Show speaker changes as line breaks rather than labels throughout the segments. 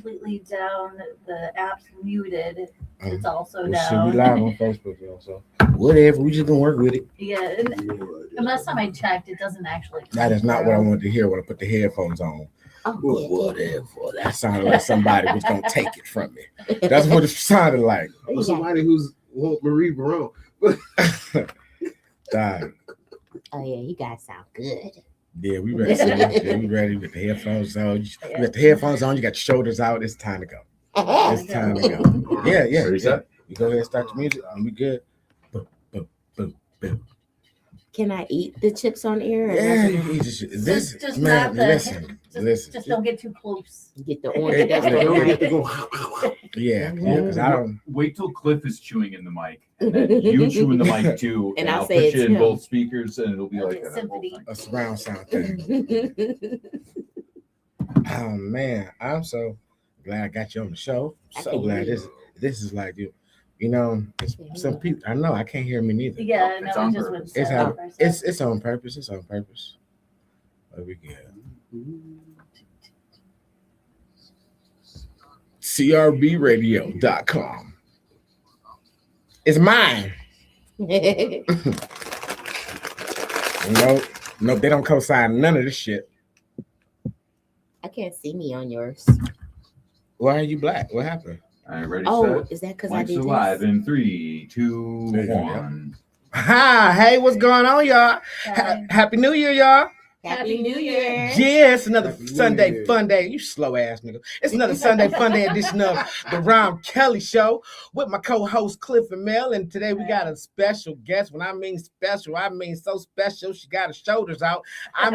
completely down. The app's muted. It's also
Well, shit, we
down.
live on Facebook, yo. So whatever, we just gonna work with it.
Yeah, and last time I checked, it doesn't actually.
That is not what I wanted to hear when I put the headphones on.
Oh,
Whatever. That sounded like somebody was gonna take it from me. That's what it sounded like.
Or somebody who's Marie Barone.
Dog.
Oh yeah, you guys sound good.
Yeah, we ready. We ready with the headphones on. You got the headphones on. You got your shoulders out. It's time to go. It's time to go. Yeah. You go ahead and start the music, and we good. Boom, boom, boom, boom.
Can I eat the chips on air? Or
Yeah,
Just
man.
not the-
Listen.
Just don't get too close.
Get the orange. That's the
Don't
orange.
get to go.
Yeah, because I don't.
Wait till Cliff is chewing in the mic, and then you chew in the mic too,
And
and
I'll
I'll
say
put
it's
you in
him.
both speakers, and it'll be like a
Symphony.
A surround sound thing. Oh man, I'm so glad I got you on the show. So glad this is like you know, some people I know I can't hear me neither.
Yeah,
It's
no,
on
it just
purpose.
wouldn't
It's
set
how
up.
it's on purpose. It's on purpose. But we good. CRBradio.com. It's mine. No, they don't co-sign none of this shit.
I can't see me on yours.
Why are you black? What happened?
All right, ready,
Oh,
set.
is that because I
Lights
did
are
this?
live in 3, 2,
There you go.
1.
Hi, hey, what's going on, y'all? Happy New Year, y'all.
Happy New Year.
Yeah, it's another
Happy New
Sunday
Year.
fun day. You slow ass nigga. It's another Sunday fun day edition of the Rahm Kely Show with my co-host Cliff and Mel. And today we got a special guest. When I mean special, I mean so special. She got her shoulders out. I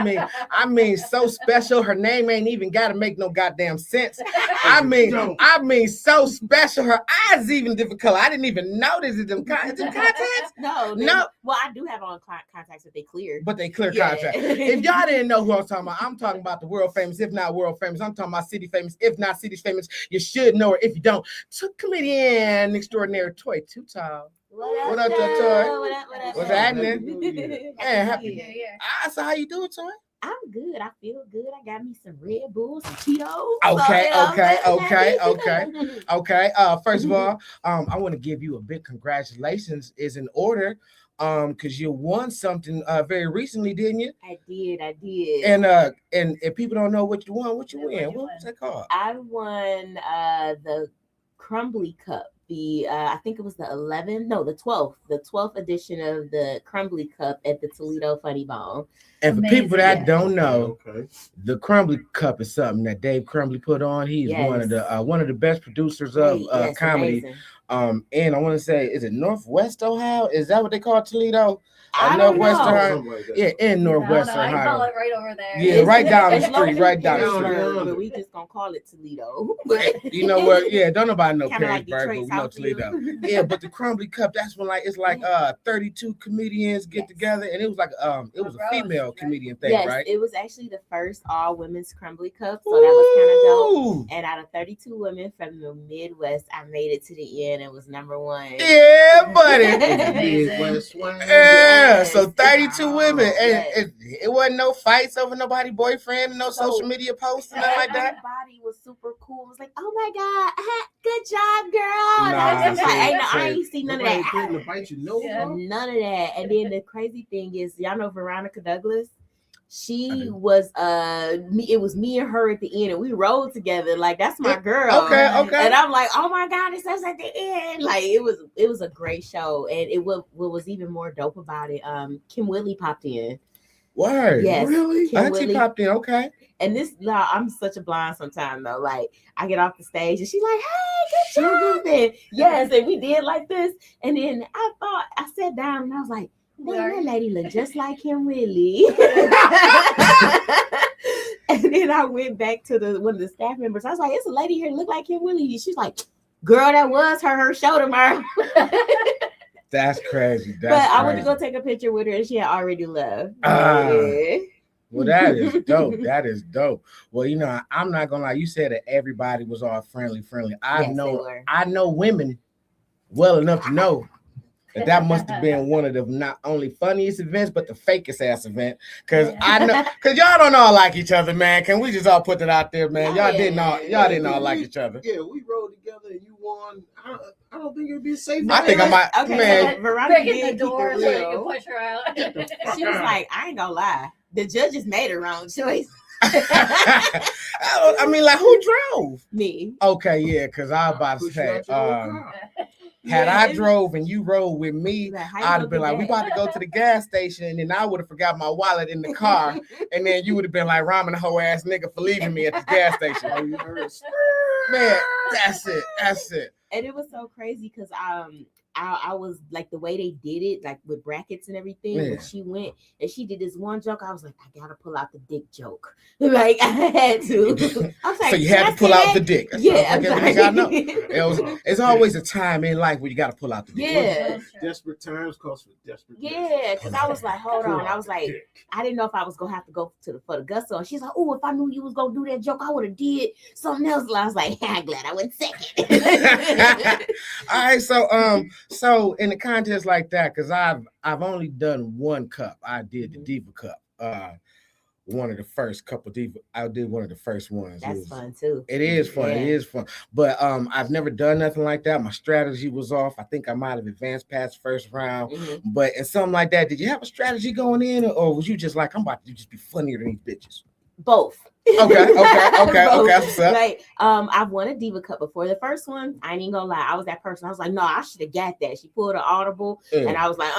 mean so special. Her name ain't even got to make no goddamn sense. I mean so special. Her eyes even different color. I didn't even notice it. Them contacts,
No.
No.
Well, I do have on contacts, but they clear.
but they clear
Yeah.
contact. If y'all didn't know who I'm talking about, I'm talking about the world famous, if not world famous. I'm talking about city famous, if not city famous. You should know her. If you don't, comedian extraordinary Toy Too Tall. What up, Toy?
What
What's
up?
happening?
Happy
happy
New Year.
So how you doing, Toy?
I'm good. I feel good. I got me some Red Bulls, some Cheetos.
Okay.
So,
Okay. First of all, I want to give you a big congratulations is in order. Because you won something very recently, didn't you?
I did.
And if people don't know what you won, what you win? What was that called?
I won the Crumbly Cup. I think it was the 12th edition of the Crumbly Cup at the Toledo Funny Bone.
And for
Amazing.
people that don't know,
Okay.
the Crumbly Cup is something that Dave Crumbly put on. He's
Yes.
one of the best producers of
Yes,
comedy.
amazing.
And I want to say, is it Northwest Ohio? Is that what they call Toledo?
I don't
Northwest
know.
Ohio.
Something like that.
Yeah, in Northwest
I call
Ohio.
it right over there.
Yeah, right down the
It's
street,
located
right down
in
the street.
Perrysburg, but we just gonna call it Toledo.
You know what? Yeah, don't nobody know
Kinda like
Perrysburg, but
Detroit,
we know Toledo. Yeah, but the Crumbly Cup, that's when it's like 32 comedians get
Yes.
together, and it was like it was a female comedian thing,
Yes,
right?
it was actually the first all women's Crumbly Cup, so that was kind of dope.
Ooh.
And out of 32 women from the Midwest, I made it to the end and was number one.
Yeah, buddy.
Amazing.
Midwest swing.
Yeah, so
Yes.
32 women, and
Yes.
it wasn't no fights over nobody boyfriend, no
So-
social media posts, and nothing like that.
Everybody was super cool. It was like, oh my God, good job, girl. And
Nah,
I was just like,
see,
I ain't seen none of
Nobody
that.
threatened to bite your nose
Yeah.
off?
None of that. And then the crazy thing is, y'all know Veronica Douglas?
I
She
do.
was it was me and her at the end, and we rode together. Like, that's my girl.
Okay.
And I'm like, oh my God, it's us at the end. Like, it was a great show. And what was even more dope about it, Kim Willie popped in.
Word.
Yes.
Really?
Kim
Auntie
Willie.
popped in. Okay.
And this, nah, I'm such a blind sometimes though. Like, I get off the stage and she's like, hey, good job. And yes, and we did like this. And then I sat down and I was like, man, that lady look just like Kim Willie. And then I went back to one of the staff members. I was like, it's a lady here look like Kim Willie. She's like, girl, that was her show tomorrow.
That's crazy.
But I went to go take a picture with her and she had already left.
Ah.
Yeah.
Well, that is dope. That is dope. Well, you know, I'm not gonna lie. You said that everybody was all friendly.
Yes, they were.
I know women well enough to know That must have been one of the not only funniest events, but the fakest ass event. Cause I know, cause y'all don't all like each other, man. Can we just all put that out there, man? Y'all didn't all like each other.
Yeah, we rode together and you won. I don't think it'd be safe.
I think I might, man.
So Veronica
Breaking the
did
door
keep
so
it
you can
real.
push her out.
She was like, I ain't gonna lie. The judges made a wrong choice.
I mean, like, who drove?
Me.
Okay, yeah, cause I was about to
Push you
say,
out your own car.
had
Yeah,
I
it-
drove and you rode with me,
Like, how you
I'd
gonna
have been
do
like, we
that?
about to go to the gas station, and then I would have forgot my wallet in the car, and then you would have been like, ramming the whole ass nigga for leaving me at the gas station.
Oh, you heard?
Man, that's it.
And it was so crazy because I was like the way they did it, like with brackets and everything.
Yeah.
When she went and she did this one joke, I was like, I gotta pull out the dick joke. Like I had to. I was like,
So you
"Can
had
I
to pull
say
out
that?"
the dick. That
Yeah,
sounds like everything I know. It's always a time in life where you got to pull out the dick.
Yeah.
Desperate times calls for desperate.
Yeah, because I was like, hold on. I was like, I didn't know if I was gonna have to go for the gusto. And she's like, oh, if I knew you was gonna do that joke, I would have did something else. And I was like, I'm glad I went second.
All right, so in a contest like that, because I've only done one cup. I did the Diva Cup. One of the first couple Diva. I did one of the first ones.
That's fun too.
It is fun.
Yeah.
It is fun. But I've never done nothing like that. My strategy was off. I think I might have advanced past first round.
Mhm.
But in something like that, did you have a strategy going in, or was you just like, I'm about to just be funnier than these bitches?
Both.
Okay.
Both.
That's what's up.
Like, I've won a Diva Cup before. The first one, I ain't even gonna lie, I was that person. I was like, no, I should have got that. She pulled an audible, and I was like,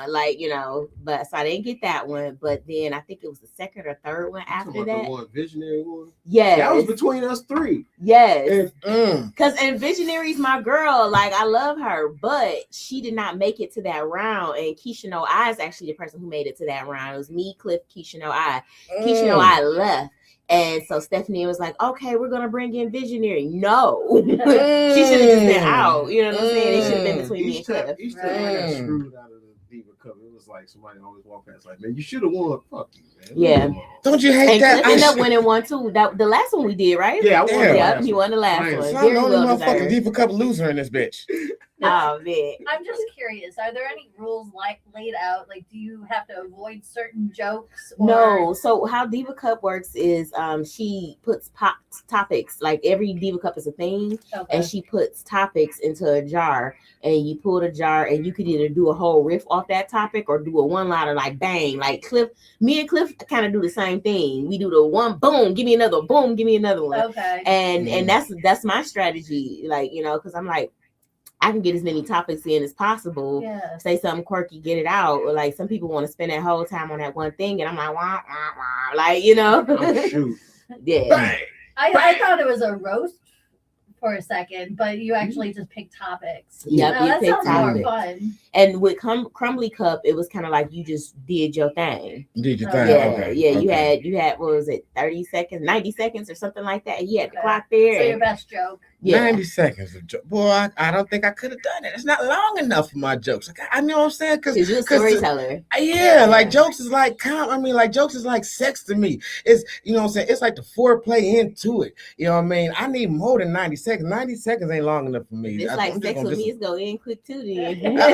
like, you know, but so I didn't get that one. But then I think it was the second or third one after
The
that.
one visionary one.
Yes.
That was between us three.
Yes.
Mm.
Because and Visionary's my girl. Like, I love her, but she did not make it to that round. And Keisha No I is actually the person who made it to that round. It was me, Cliff, Keisha No I. Keisha No I left. And so Stephanie was like, okay, we're going to bring in Visionary. No. She should have just been out. You know what I'm saying? It should have been between me and Cliff.
Each time I got screwed out of the Diva Cup, it was like somebody always walk past like, man, you should have won. Fuck you, man.
Yeah.
Come on.
Don't you hate
And
that?
Cliff ended up winning one too. That the last one we did, right?
Yeah, I won.
Yeah.
Yep, he won the last
Nice.
one.
So I'm
Very
the only
well
motherfucking
deserved.
Diva Cup loser in this bitch.
Oh man.
I'm just curious. Are there any rules like laid out? Like, do you have to avoid certain jokes? Or...
No. So how Diva Cup works is she puts topics. Like every Diva Cup is a theme,
Okay.
and she puts topics into a jar, and you pull the jar, and you could either do a whole riff off that topic or do a one-liner like bang. Like me and Cliff kind of do the same thing. We do the one boom, give me another boom, give me another one.
Okay.
And that's my strategy. Like, you know, because I'm like, I can get as many topics in as possible.
Yeah.
Say something quirky, get it out. Or like some people want to spend that whole time on that one thing, and I'm like, wah, wah, wah. Like, you know.
Oh, shoot.
Yeah.
Bang.
I thought it was a roast for a second, but you actually just pick topics.
Yep,
No,
you
that
pick
sounds more
topics.
fun.
And with Crumbly Cup, it was kind of like you just did your thing.
Did you
Oh,
think?
Yeah,
Okay.
yeah.
Okay.
You had what was it, 30 seconds, 90 seconds or something like that. And you had the
Okay.
clock there.
So your
and-
best joke.
yeah.
90 seconds of joke. Boy, I don't think I could have done it. It's not long enough for my jokes. Like, I know what I'm saying? Because
Because you're a storyteller.
yeah, like jokes is like jokes is like sex to me. It's, you know what I'm saying? It's like the foreplay into it. You know what I mean? I need more than 90 seconds. 90 seconds ain't long enough for me.
It's
I'm
like
just
sex
gonna
with me,
dis-
it's go in quick too then.
Oh,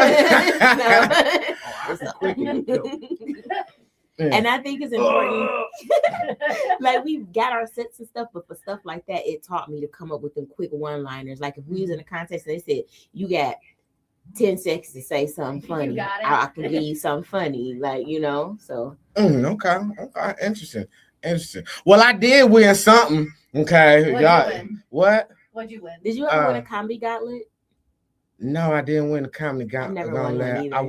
I can quicken it.
Yeah.
And I think it's important. Like we've got our sets and stuff, but for stuff like that, it taught me to come up with them quick one-liners. Like if we was in a contest and they said you got 10 seconds to say something
You
funny,
got it.
I can give you something funny, like, you know. So
Okay, interesting. Well, I did win something. Okay,
What'd
y'all.
you win?
What?
What'd you win?
did you ever win a comedy gauntlet?
No, I didn't win the comedy
I never won one
gauntlet.
either.
I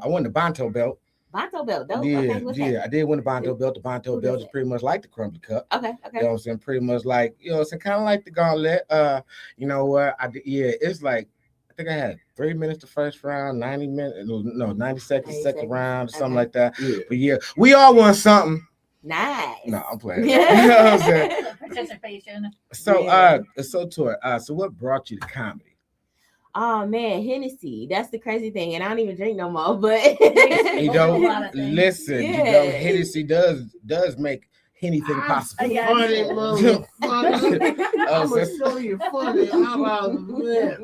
won the Bonto belt.
Bonto belt, dope.
Yeah,
Okay, what's
yeah, I did win the Bonto belt. The Bonto
Who
belt
does
is
that?
pretty much like the Crumbly Cup.
that? Okay,
You
okay.
know what I'm saying? Pretty much like, you know, it's kind of like the gauntlet. You know what? It's like, I think I had 3 minutes the first round, 90 minutes, no, 90 seconds
90
second
seconds.
round, something
Okay.
like that.
Yeah.
But yeah, we all won something.
Nice.
No, I'm playing. You know what I'm saying?
Participation.
So,
Yeah.
so what brought you to comedy?
Oh man, Hennessy. That's the crazy thing. And I don't even drink no more, but
You
A
don't
lot of things.
listen. You know,
Yeah.
Hennessy does make anything possible.
I guess.
Funny, motherfucker.
Oh,
I'm
so-
gonna show you funny. How about this?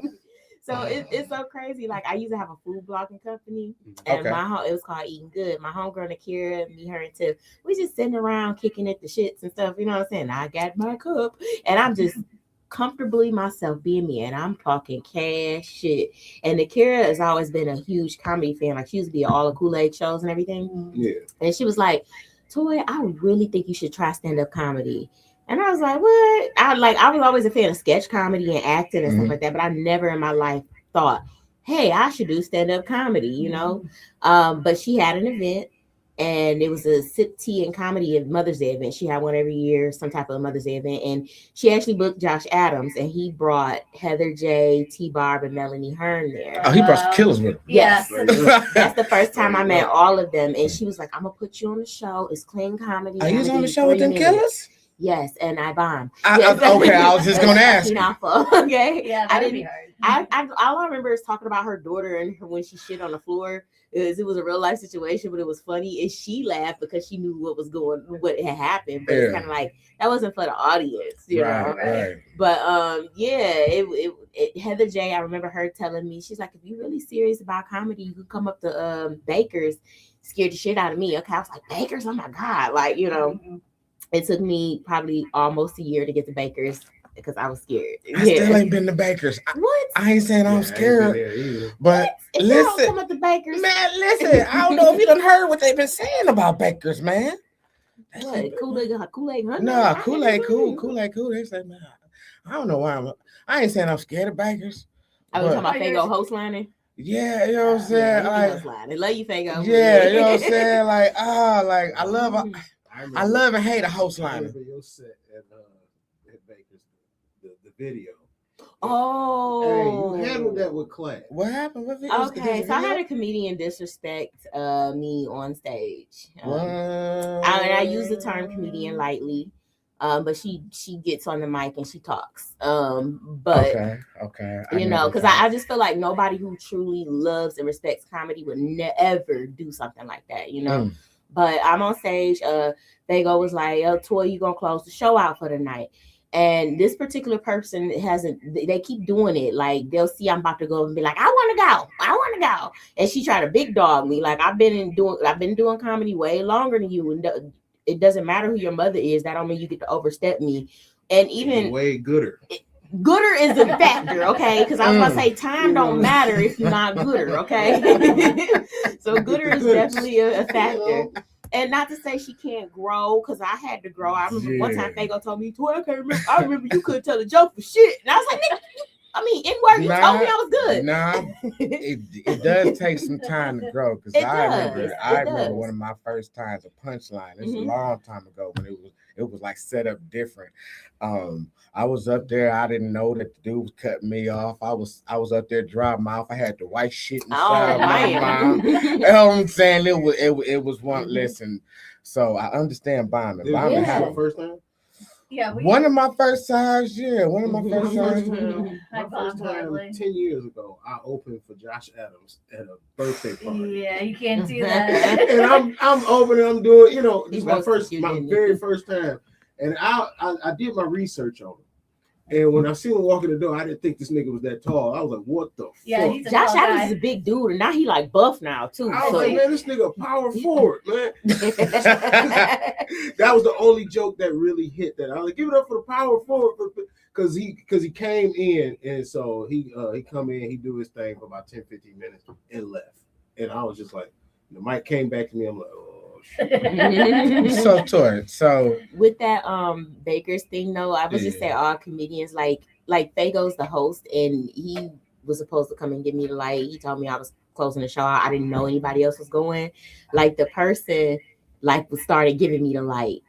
So it's so crazy. Like I used to have a food blogging company, and
Okay.
it was called Eating Good. My homegirl Nakira, me, her, and Tiff, we just sitting around kicking at the shits and stuff. You know what I'm saying? I got my cup, and I'm just comfortably myself being me, and I'm talking cash shit. And Nakira has always been a huge comedy fan. Like she used to be at all the Kool-Aid shows and everything.
Yeah.
And she was like, Toy, I really think you should try stand-up comedy. And I was like, what? I was always a fan of sketch comedy and acting and stuff like that, but I never in my life thought, hey, I should do stand-up comedy, you know? But she had an event, and it was a sip, tea, and comedy Mother's Day event. She had one every year, some type of Mother's Day event. And she actually booked Josh Adams, and he brought Heather J, T-Barb, and Melanie Hearn there.
Oh, he brought some killers with him.
Yes.
Yeah.
That's the first time I met all of them. And she was like, I'm going to put you on the show. It's clean comedy.
Are you
I'ma
on
give
the show with
3
them
minutes."
killers?
Yes, and I bombed.
Okay, I was just gonna ask.
Okay,
Yeah,
I
that'd be
didn't.
hard.
All I remember is talking about her daughter and when she shit on the floor. It was a real life situation, but it was funny. And she laughed because she knew what had happened. But it's kind of like that wasn't for the audience, you know.
Right.
But Heather J, I remember her telling me, she's like, if you're really serious about comedy, you could come up to Baker's. Scared the shit out of me. Okay, I was like, Baker's, oh my God, like, you know. It took me probably almost a year to get to Baker's because I was scared.
I still ain't been to Baker's.
What?
I ain't saying I'm scared, but
If you don't come up to Baker's,
man, listen. I don't know if you done heard what they've been saying about Baker's, man.
what? Kool-Aid, honey?
No, Kool-Aid, cool. They say, man, I don't know why I ain't saying I'm scared of Baker's.
I was
but-
talking about Fago host lining.
Yeah, you know what I'm saying?
They love you, Fago.
Yeah, you know what I'm saying? Like, I love and hate a host
I
liner.
remember your set at Baker's, the video.
Oh,
Hey, you handled that with class.
What happened? What video?
Okay, so I had a comedian disrespect me on stage.
What?
I use the term comedian lightly, but she gets on the mic and she talks. But
okay.
you know, because I just feel like nobody who truly loves and respects comedy would never do something like that, you know. But I'm on stage. Fago was like, "Oh, Toy, you gonna close the show out for the night?" And this particular person they keep doing it. Like they'll see I'm about to go and be like, I want to go. And she tried to big dog me. Like I've been doing comedy way longer than you. And it doesn't matter who your mother is. That don't mean you get to overstep me. And even
way gooder.
Gooder is a factor, okay? Because I was gonna say time don't matter if you're not gooder, okay? So gooder is definitely a factor. And not to say she can't grow, because I had to grow. I remember one time Fago told me, Toy, I remember you couldn't tell a joke for shit. And I was like, in work, you told me I was good.
Nah, it does take some time to grow. Because I remember one of my first times a punchline. It's a long time ago when it was like set up different. I was up there. I didn't know that the dude was cutting me off. I was up there dry mouth. I had the white shit inside my mouth. You know what I'm saying? It was one. Listen, so I understand bombing. Bombing happened
first time.
Yeah,
one of my first times. Yeah, one of my first times.
I bombed horribly.
10 years ago, I opened for Josh Adams at a birthday party.
Yeah, you can't do that.
And I'm opening, I'm doing, you know, this is
He
my very first time. And I did my research on him. And when I seen him walking the door, I didn't think this nigga was that tall. I was like, what the
Yeah,
fuck?
he's a
Josh
tall
Adams
guy.
is a big dude, and now he like buff now too.
I was like, man, this nigga a power forward, man. That was the only joke that really hit that. I was like, give it up for the power forward, because he came in, and so he come in, he do his thing for about 10-15 minutes and left. And I was just like, the mic came back to me, I'm like, oh shit.
So Toy, so
with that Baker's thing though, I would just say all comedians like Fago's the host, and he was supposed to come and give me the light. He told me I was closing the show out. I didn't know anybody else was going. Like the person started giving me the light,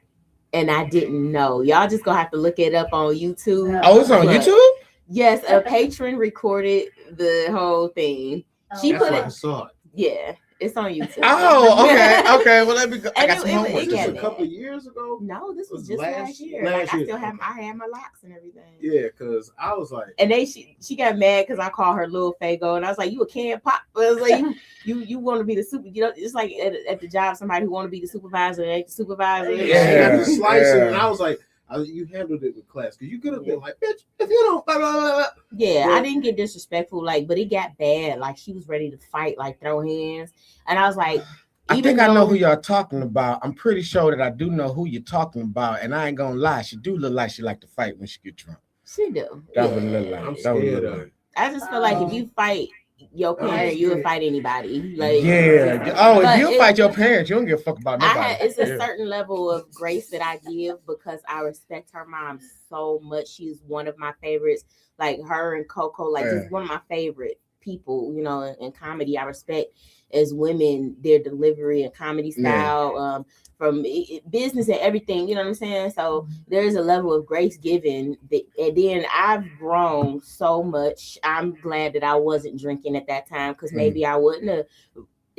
and I didn't know. Y'all just gonna have to look it up on YouTube.
Oh, it's on YouTube?
Yes, a patron recorded the whole thing. She
That's
put
why
it.
I saw it.
Yeah, it's on YouTube.
Oh, okay. Well, let me go. I
And
got some homework.
it
This
got
a
me.
couple of years ago.
No, this was
Was
just
last-
last year.
last
I
year.
still have I had my locks and everything.
Yeah, because I was like,
And she got mad because I called her little Fago, and I was like, "You a can pop?" I was like, "You want to be the super? You know, it's like at the job, somebody who want to be the supervisor, they ain't the supervisor."
she
Yeah.
got the slicer, and I was like, you handled it with class, because you could have been like, bitch, if you don't, blah, blah, blah, blah.
Yeah,
But-
I didn't get disrespectful, like, but it got bad. Like she was ready to fight, like throw hands, and I was like,
I
even
think I know
though-
who y'all talking about. I'm pretty sure that I do know who you're talking about, and I ain't gonna lie, she do look like she like to fight when she get drunk.
She do.
That would look like.
I'm
That would
scared
look
of
like.
it.
I just feel like if you fight your parent, you would fight anybody. Like
Yeah. Oh,
but
if you
it-
fight your parents, you don't give a fuck about nobody.
it's a
Yeah.
certain level of grace that I give because I respect her mom so much. She's one of my favorites. Like her and Coco, like just one of my favorite people, you know, in comedy. I respect as women their delivery and comedy style, from business and everything, you know what I'm saying? So there's a level of grace given that, and then I've grown so much. I'm glad that I wasn't drinking at that time because maybe I wouldn't have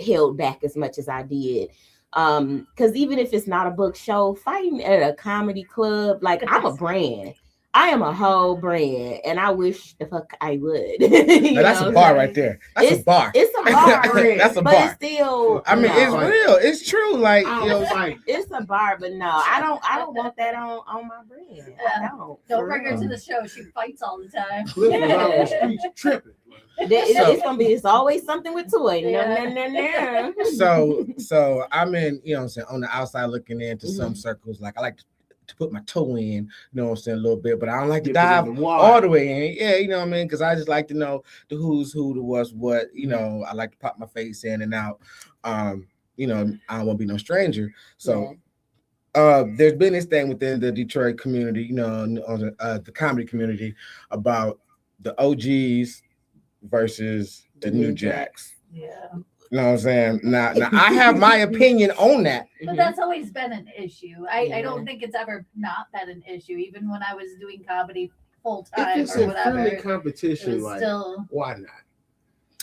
held back as much as I did. Because even if it's not a book show, fighting at a comedy club, like I'm a brand. I am a whole brand, and I wish the fuck I would.
Now, that's a bar right there. That's a bar.
It's a bar.
That's a
but
bar.
It's still.
I mean, it's real. It's true. Like, you know,
it's a bar, but no, I don't want that on my brand. I don't.
Don't bring her to the show. She fights all the time.
Cliff was out on the streets tripping.
It's always something with Toy. No.
So I'm in, you know what I'm saying, on the outside looking into some circles. Like I like to put my toe in, you know what I'm saying, a little bit, but I don't like to dive all the way in. Yeah, you know what I mean? Because I just like to know the who's who, the what's what, you know. I like to pop my face in and out. You know, I don't want to be no stranger. So there's been this thing within the Detroit community, you know, on the comedy community about the OGs versus the New Jacks.
Yeah.
You know what I'm saying? Now I have my opinion on that.
But that's always been an issue. I don't think it's ever not been an issue. Even when I was doing comedy full time
If it's
or
a
whatever,
friendly competition, like
still...
why not?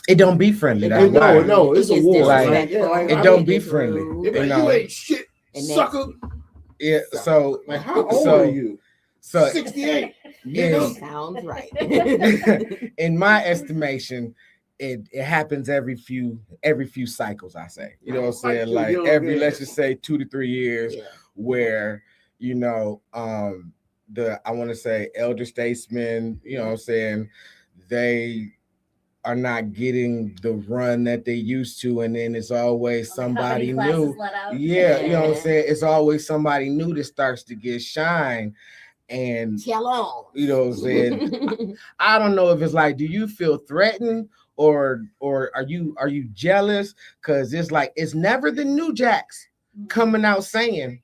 It don't be friendly. That's why.
No, it's a war.
Like, it don't be friendly.
You know? You ain't shit, sucker.
Yeah. So
like, how old are you?
So
68.
Sounds right.
In my estimation, it happens every few cycles. I say, you know what I'm saying, like every let's just say 2 to 3 years, where you know I want to say elder statesmen, you know what I'm saying, they are not getting the run that they used to, and then it's always somebody new. Yeah, you know what I'm saying. It's always somebody new that starts to get shine. And you know what I'm saying? I don't know if it's like, do you feel threatened or are you jealous? Because it's like it's never the New Jacks coming out saying,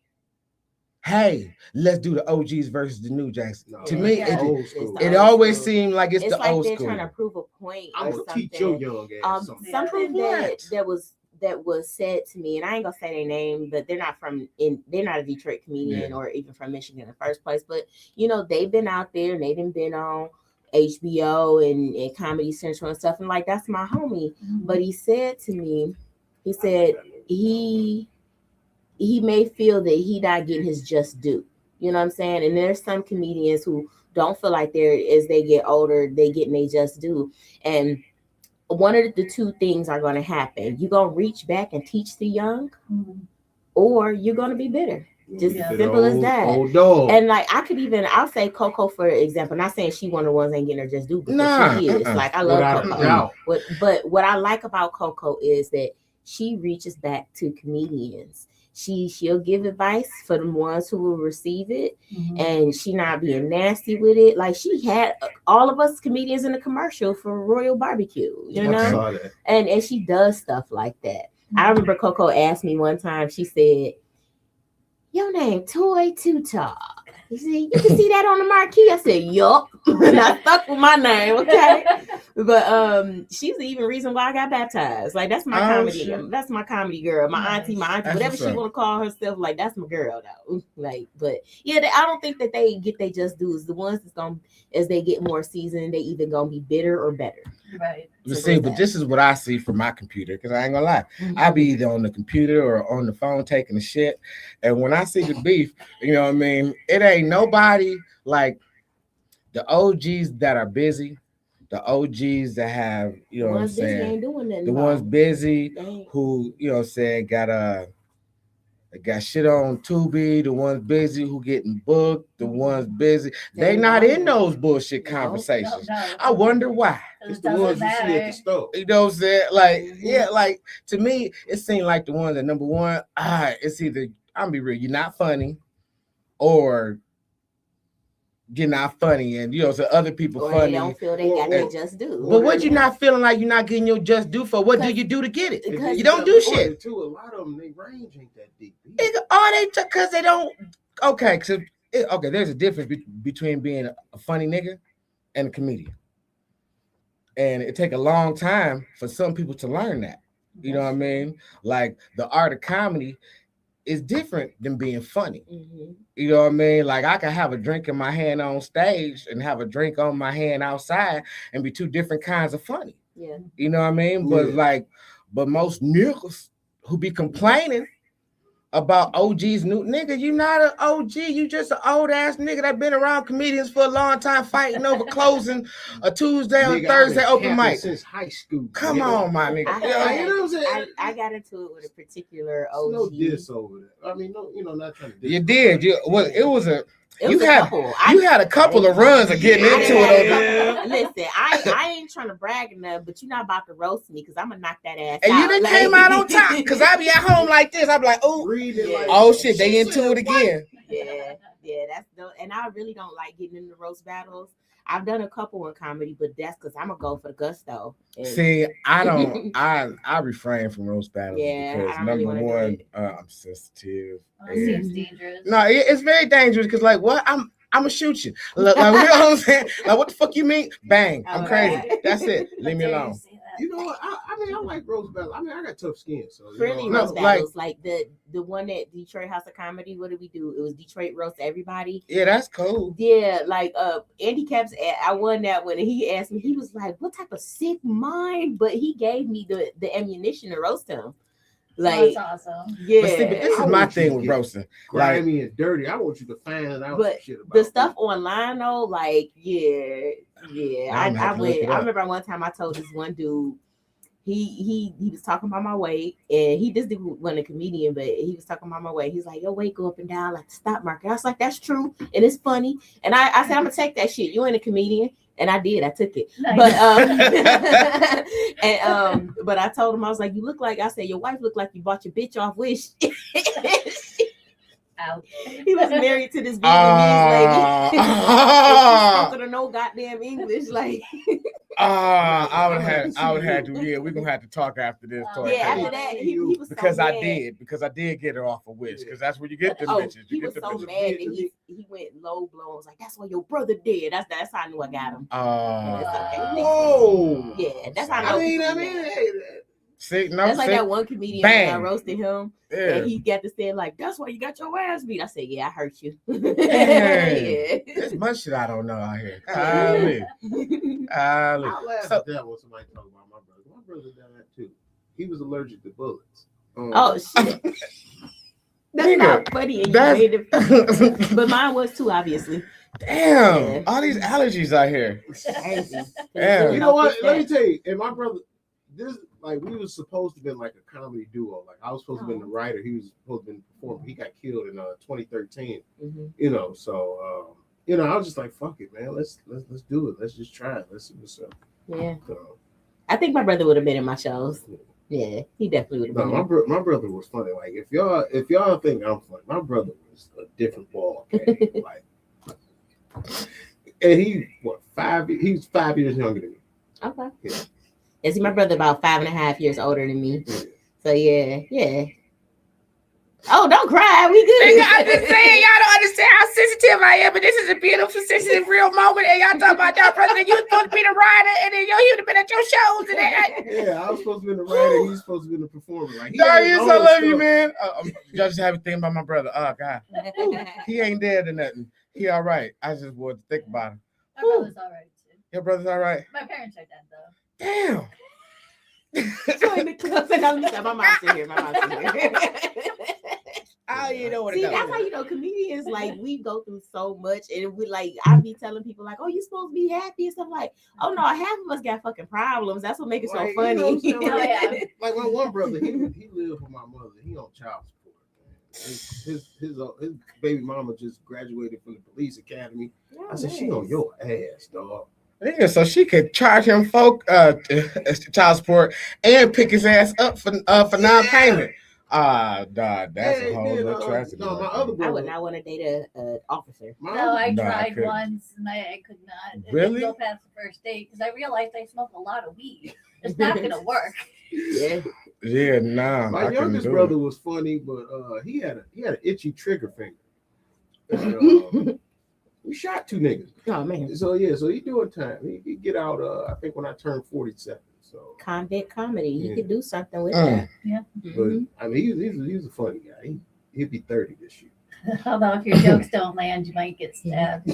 hey, let's do the OGs versus the New Jacks. No, to me, it always seemed like it's the
like
old
they're
school.
trying to prove a point.
I'm gonna teach your young ass
something that was said to me, and I ain't gonna say their name, but they're not a Detroit comedian or even from Michigan in the first place. But you know, they've been out there and they've been on HBO and Comedy Central and stuff, and like that's my homie. But he said to me, he said he may feel that he not getting his just due. You know what I'm saying? And there's some comedians who don't feel like as they get older, they getting their just due. And one of the two things are going to happen. You're going to reach back and teach the young, or you're going to be bitter. Just simple as that. And like I'll say Coco for example. Not saying she one of the ones ain't getting her just due, because she is. Like I love Coco. But what I like about Coco is that she reaches back to comedians. She'll give advice for the ones who will receive it, and she not being nasty with it. Like she had all of us comedians in the commercial for Royal Barbecue, you know, and she does stuff like that. I remember Coco asked me one time. She said, "Your name Toy Two Talk." He said, "You can see that on the marquee." I said, "Yup," and I stuck with my name. Okay, but she's the even reason why I got baptized. Like that's my comedy. Shit. That's my comedy girl. My auntie, whatever she want to call herself. Like that's my girl though. Like, but yeah, I don't think that they get they just dues. The ones that's gonna, as they get more seasoned, they either gonna be bitter or better.
Right.
But this is what I see from my computer, because I ain't gonna lie. I be either on the computer or on the phone taking a shit. And when I see the beef, you know what I mean? It ain't nobody like the OGs that are busy, the OGs that have, you know what I'm saying? The ones busy who, you know what I'm saying, got They got shit on Tubi, the ones busy who getting booked, the ones busy. They not in those bullshit conversations.
No.
I wonder why.
It's the ones you see at the store.
You know what I'm saying? Like, yeah, like to me, it seemed like the ones that number one, it's either I'm be real, you're not funny, or you're not funny, and you know, so other people
or
funny.
they don't feel they got their just due.
But what you not feeling like you're not getting your just due for? What do you do to get it?
Because
You don't do shit.
Too, a lot of them, they range ain't that deep.
Because they don't. Okay, okay. There's a difference between being a funny nigga and a comedian, and it take a long time for some people to learn that. You know what I mean? Like the art of comedy is different than being funny.
Mm-hmm.
You know what I mean? Like I can have a drink in my hand on stage and have a drink on my hand outside and be two different kinds of funny.
Yeah.
You know what I mean? But most niggas who be complaining about OG's new nigga, you not an OG, you just an old ass nigga that been around comedians for a long time fighting over closing a Tuesday or Thursday open mic
since high school.
Come on, my nigga.
I,
You know what I'm saying?
I got into it with a particular OG.
No diss over that. I mean, no, not trying to diss.
You did. You
had
had a couple of runs of getting into it.
Listen, I ain't trying to brag enough, but you're not about to roast me because I'm gonna knock that ass
and
out.
you done came out on top because I be at home like this. I be like, oh shit, they into it again.
Yeah, and I really don't like getting into roast battles. I've done a couple in comedy, but that's because I'm gonna go for the gusto.
See, I don't. I refrain from roast battles because
really
number one, I'm sensitive.
Seems dangerous.
No, it's very dangerous because like what I'm gonna shoot you. Like, you know what I'm saying? Like what the fuck you mean? Bang! I'm crazy. That's it. Leave me alone.
You know what? I mean, I like roast battles. I mean, I got tough skin, so
friendly roast battles, like the one at Detroit House of Comedy. What did we do? It was Detroit roast everybody.
Yeah, that's cool.
Yeah, like Andy Caps. I won that one, and he asked me. He was like, "What type of sick mind?" But he gave me the ammunition to roast him. Like,
that's awesome.
Yeah,
but this is my thing with roasting.
Grimy and dirty. I want you to find out
but
shit about
the stuff online though, like I remember one time I told this one dude, he was talking about my weight, and he just wasn't a comedian, but he was talking about my weight. He's like, your weight go up and down like the stock market. I was like, that's true, and it's funny. And I said, I'm gonna take that shit. You ain't a comedian. And I did. I took it. Nice. But but I told him, I was like, you look like, I said, your wife looked like you bought your bitch off Wish. Ouch. He was married to this Vietnamese lady. She spoke to no goddamn English. Like
I would have to. Yeah, we're gonna have to talk after this.
After that, he was
because
so
I did get her off a Wish, because that's where you get the bitches.
He was so mad that he went low blow. I was like, that's what your brother did. That's how I knew I got him.
Whoa.
Yeah, that's how I know. That's like that one comedian when I roasted him, and he got to say like, "That's why you got your ass beat." I said, "Yeah, I hurt you."
There's much shit I don't know out here.
I laughed at that when somebody talked about my brother. My brother done that too. He was allergic to bullets.
Oh shit! That's not funny. But mine was too, obviously.
Damn! All these allergies out here.
Damn. You know what? Let me tell you. And my brother, like we was supposed to be like a comedy duo. Like I was supposed to be the writer. He was supposed to be the performer. He got killed in 2013.
Mm-hmm.
You know, so I was just like, fuck it, man. Let's do it. Let's just try it. Let's see what's up.
Yeah. So, I think my brother would have been in my shows. Yeah, he definitely would have been.
No, my brother was funny. Like if y'all think I'm funny, my brother was a different ball game. Like, and he was 5 years younger than me.
Okay.
Yeah.
And see, my brother about 5.5 years older than me. So yeah. Oh, don't cry. We good.
I'm just saying, y'all don't understand how sensitive I am, but this is a beautiful, sensitive, real moment. And y'all talking about y'all president, you was supposed to be the writer, and then you would have been at your shows.
Yeah, I was supposed to be the writer. He's supposed to be the performer. Like,
Darius, I love you, man. Y'all just have a thing about my brother. Oh God, he ain't dead or nothing. He all right. I just wanted to think about him.
My brother's all right too.
Your brother's all right.
My parents are dead though.
Damn.
My mom's here.
You know what?
See, that's how you know comedians, like, we go through so much, and we like, I be telling people like, oh, you supposed to be happy and stuff. Like, oh no, half of us got fucking problems. That's what makes it so funny.
Like my one brother, he lived with my mother. He on child support. his baby mama just graduated from the police academy.
Oh,
I said, she
nice.
on your ass, dog.
Yeah, so she could charge him child support and pick his ass up for non-payment. Dog, that's a whole little tragedy.
No, my
right
other
there.
brother.
I would not want to date a officer.
My
No, I
No, I
tried
couldn't.
once and I could not. It
Really?
didn't go past the first date because I realized I smoke a lot of weed. It's not gonna work.
Yeah.
Yeah, nah.
My
I couldn't
youngest
do
brother
it.
was funny, but he had an itchy trigger finger. And, we shot 2 niggas.
Oh man.
So he doing time. He get out. I think when I turned 47. So,
Convict comedy. He
Yeah.
could do something with
Mm.
that.
but
Mhm.
I mean, he's a funny guy. He'll be 30 this year.
Although if your jokes don't land, you might get stabbed.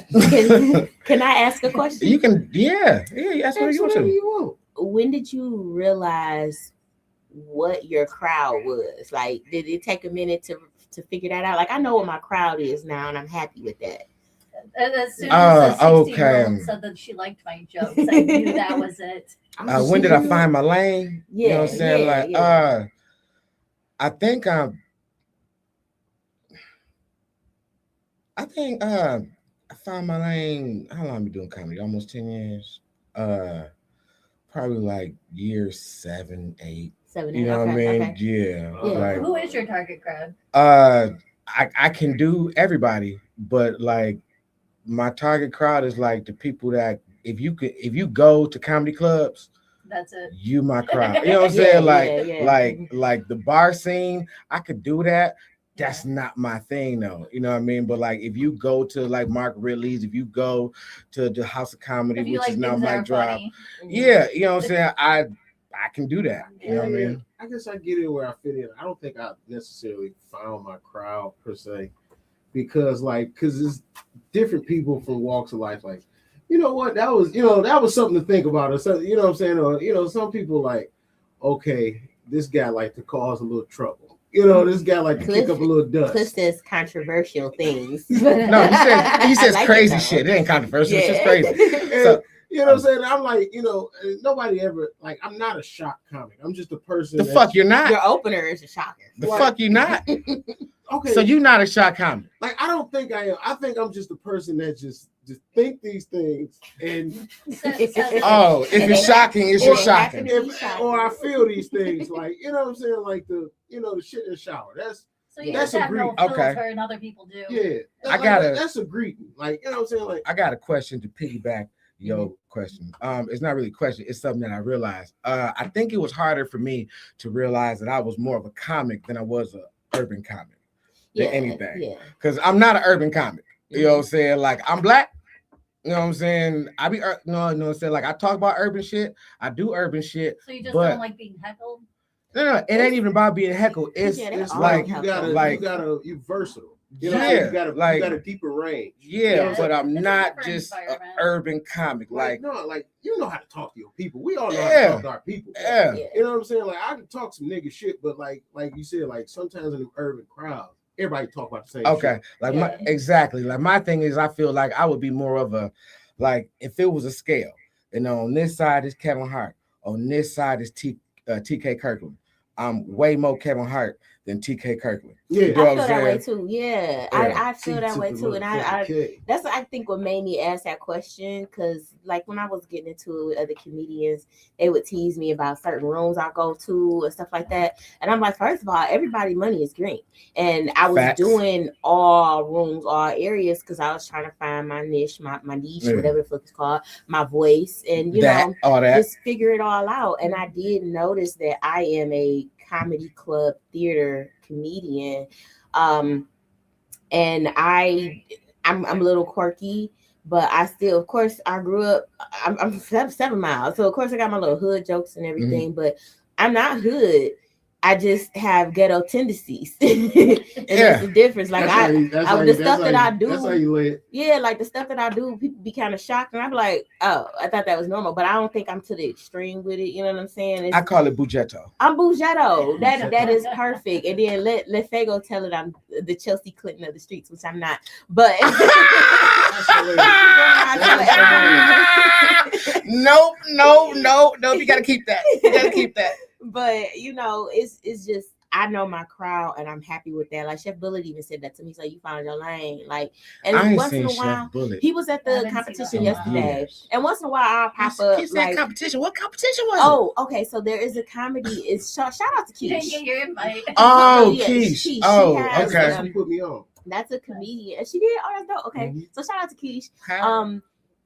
Can I ask a question?
You can, yeah. That's what
That's
you want
whatever
to.
you want.
When did you realize what your crowd was? Like, did it take a minute to figure that out? Like, I know what my crowd is now, and I'm happy with that.
As soon as a 16-year-old
okay.
said that she liked my jokes, I knew that was it.
When did I find my lane? You know what I'm saying?
Yeah,
Like,
yeah.
I think I found my lane. How long have I been doing comedy? Almost 10 years. Probably like year 7, 8.
7,
You know what I
okay,
mean?
okay.
Yeah.
Yeah.
Like
Who is your target crowd?
I can do everybody, but like my target crowd is like the people that if you go to comedy clubs,
That's it.
you my crowd. You know what I'm
Yeah,
saying? Like
yeah.
like the bar scene, I could do that. That's not my thing though. You know what I mean? But like if you go to like Mark Ridley's, if you go to the House of Comedy,
If you
which
like
is now
things that
Mike
are
Drop.
funny.
Yeah, you know what I'm saying? I can do that. You know what I mean?
I guess I get in where I fit in. I don't think I necessarily found my crowd per se, because it's different people from walks of life. Like, you know what? That was something to think about. Or something, you know what I'm saying? Or some people like, okay, this guy like to cause a little trouble. This guy like to kick up a little dust.
Cliff says controversial things.
No, he says
I like
crazy
it,
shit. It ain't controversial. It's just
Yeah.
crazy.
And,
So
you know what I'm saying? I'm like, nobody ever like. I'm not a shock comic. I'm just a person.
the fuck you're not.
Your opener is a shocker.
The fuck you not.
Okay.
So you not a shock comic.
Like, I don't think I am. I think I'm just a person that just think these things, and
Oh, if it's shocking, it's just shocking.
or I feel these things. Like, you know what I'm saying? Like the shit in the shower. That's
So you
That's
just have no
agreed. Okay.
filter and other people do.
yeah. That's a greeting. Like, you know what I'm saying? Like,
I got a question to piggyback your question. It's not really a question. It's something that I realized. I think it was harder for me to realize that I was more of a comic than I was an urban comic than anything.
Yeah.
Because I'm not an urban comic. You know what I'm saying? Like, I'm black. You know what I'm saying? I be no, you know what I'm saying? Like, I talk about urban shit. I do urban shit.
So you just
But-
don't like being heckled?
No, it ain't even about being heckled. It's
Yeah, that's
it's
all
like
heckled.
you're versatile. You know,
Yeah,
you got a deeper range.
yeah,
Yeah,
but I'm
it's a
not
different
just an
environment.
urban comic.
Like,
Like,
no, like, you know how to talk to your people. We all know how
Yeah.
to talk to our people.
yeah.
You know what I'm saying? Like, I can talk some nigga shit, but like you said, like sometimes in the urban crowd, everybody talk about the same
Okay,
shit.
like
Yeah.
exactly. Like my thing is, I feel like I would be more of a, like if it was a scale, and on this side is Kevin Hart, on this side is TK Kirkland. I'm way more Kevin Hart than TK Kirkland.
Yeah.
You know
I
what
feel
I'm
that way
saying?
too. Yeah,
Yeah.
I feel that way too, and I that's what I think what made me ask that question, because like when I was getting into it with other comedians, they would tease me about certain rooms I go to and stuff like that, and I'm like, first of all, everybody money is green, and I was
Facts.
doing all rooms, all areas, because I was trying to find my niche, my niche,
Yeah.
whatever the fuck it's called, my voice, and
all that.
just figure it all out. And I did notice that I am a comedy club theater comedian, and I'm a little quirky, but I still, of course, I grew up. I'm 7 miles, so of course I got my little hood jokes and everything, but I'm not hood. I just have ghetto tendencies, and that's the difference. Like That's how you lay it. Yeah, like the stuff that I do, people be kind of shocked, and I'm like, oh, I thought that was normal, but I don't think I'm to the extreme with it. You know what I'm saying?
I call it bugetto.
I'm Bugetto. That is perfect. And then let Fago tell it I'm the Chelsea Clinton of the streets, which I'm not. But
no. You gotta keep that. You gotta keep that.
But it's just I know my crowd, and I'm happy with that. Like Chef Bullet even said that to me. He's like, "You found your lane." Like, and
I ain't
once in
seen
a while,
Chef Bullet.
he was at
I
the
haven't seen
competition
that
yesterday,
years.
and once in a while I'll pop up.
He said
Like,
competition. What competition was it?
oh, okay. So there is a comedy. It's shout out to
You didn't
Keish.
get your invite.
Oh,
Yeah,
Keish.
she
Oh,
has,
okay.
That's who put me on.
That's a comedian. And she did. Oh, that's dope. Okay.
Mhm.
So shout out to Keish.
How-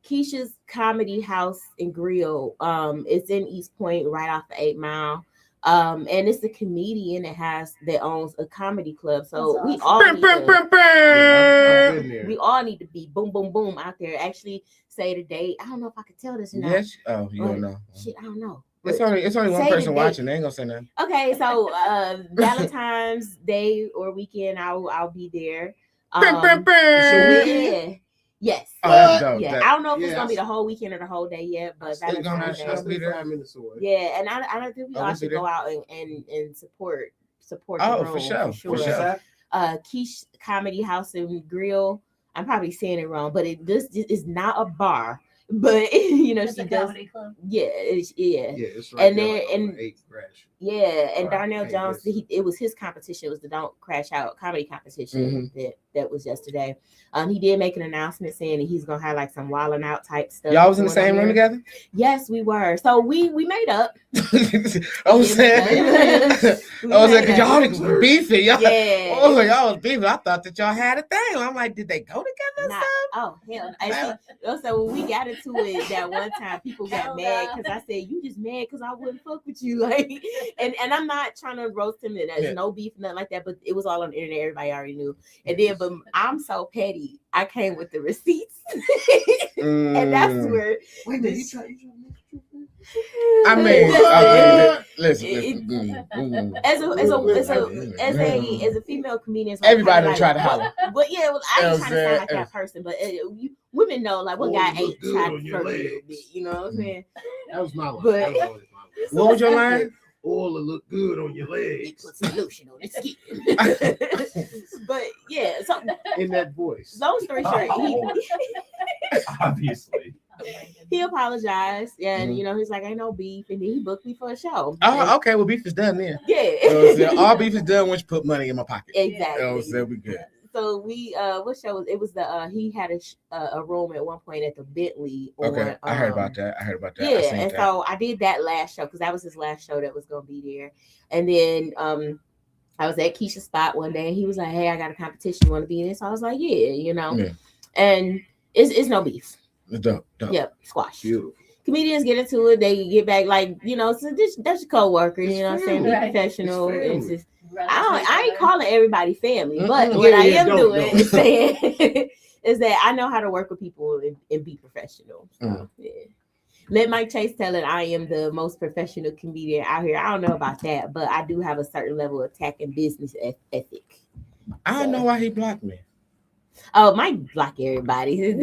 Keisha's Comedy House and Grill. It's in East Point, right off the 8 Mile. And it's a comedian that owns a comedy club. So
That's
we
awesome.
all need to,
Yeah, I've been there.
we all need to be boom, boom, boom out there. Actually, say the date. I don't know if I could tell this or not.
Yes. Oh, you don't know.
Shit, I don't know.
It's only one
Say the
person
date.
watching. They ain't gonna say nothing.
Okay, so Valentine's Day or weekend, I'll be there. Yeah. Yes.
Oh, that's dope.
Yeah,
That-
I don't know if it's
Yeah,
gonna be
I-
the whole weekend or the whole day yet, but
It's gonna
Valentine's
be-
Day.
I'll be there.
5 minutes away.
Yeah, and I think we
Oh,
all
we'll be
should
there.
go out and support
Oh,
the
for
room,
sure, for
sure.
sure.
Quiche Comedy House and Grill. I'm probably saying it wrong, but this is not a bar. But you know,
It's
she
a
does.
comedy club.
Yeah,
Yeah, it's right
And
there.
then-
Like, on
and-
8 Crash.
yeah. And
Right.
Darnell
Hey,
Jones,
yes.
it was his competition. It was the Don't Crash Out comedy competition that was yesterday. He did make an announcement saying that he's gonna have like some wilding out type stuff.
Y'all was in the
going on
same room
there.
together?
Yes, we were. So we made up.
I was saying,
We
I was
made
like, 'cause
up.
y'all niggas beefing. Y'all,
Yeah.
oh, y'all was beefing. I thought that y'all had a thing. I'm like, did they go together?
Not, oh hell! I see. Also, when we got into it that one time, people got
Hell
mad
no.
because I said you just mad because I wouldn't fuck with you, like. And I'm not trying to roast him. And there's
Yeah.
no beef, nothing like that. But it was all on the internet. Everybody already knew. And then, but I'm so petty. I came with the receipts, and that's where.
Wait a minute, you try to make the truth?
I mean, listen.
As a female comedian, so
Everybody
kinda
try to holler.
But yeah, well, I
You know
ain't
what
trying to
I'm
sound like
saying?
that person, but women know like what
Oh,
guy
you look
ain't
good
tried
on
to
your
flirt a little
legs.
bit. You know what I'm saying?
That was my line.
But-
That was always my line.
What was your line?
All to look good on your
It
legs.
puts some lotion on his skin. But yeah, so
In that voice.
long story short,
Obviously.
he apologized and
Mhm.
you know he's like, ain't no beef, and then he booked me for a show.
Oh, okay. Well, beef is done then.
Yeah.
You know what I'm saying? All beef is done once you put money in my pocket. You know what I'm
Exactly.
saying? We good.
So we what show was it? Was the he had a room at one point at the Bentley.
Okay.
On,
I heard about that. I
Yeah,
I seen
and
that.
so I did that last show because that was his last show that was gonna be there. And then I was at Keisha's spot one day and he was like, hey, I got a competition, you want to be in this? So I was like, yeah, you know.
Yeah.
And it's no beef.
It's dope. Dope.
Yep, squash.
Beautiful.
Comedians get into it, they get back like, you know, so that's your co-worker, you know what I'm saying? Be
Right.
professional.
It's
It's
family.
just, I ain't calling everybody family, but
Mm-mm.
what I
Yeah,
am
don't.
doing is saying is that I know how to work with people and be professional. So,
Mm.
yeah. Let Mike Chase tell it I am the most professional comedian out here. I don't know about that, but I do have a certain level of tact and business ethic.
I don't know why he blocked me.
Oh, Mike block everybody.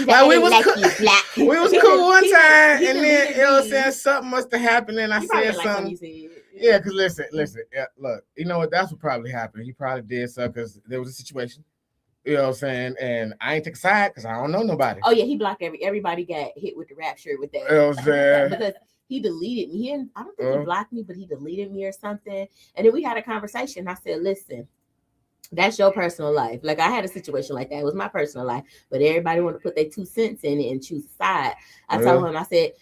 Like, we was co-
you, black.
We was cool one
He-
time,
he
and then
deleted
you know what I'm
me.
saying, something must have happened, and I
You probably
said
like
something.
something you said.
Yeah, because listen. Yeah, look, you know what? That's what probably happened. He probably did so because there was a situation. You know what I'm saying? And I ain't take a side because I don't know nobody.
Oh yeah, he blocked everybody got hit with the rap shirt with that.
You know what I'm saying?
Because he deleted me. I don't think
Uh-huh.
he blocked me, but he deleted me or something. And then we had a conversation. I said, listen, that's your personal life. Like I had a situation like that. It was my personal life, but everybody want to put their 2 cents in it and choose a side. I told him, I said,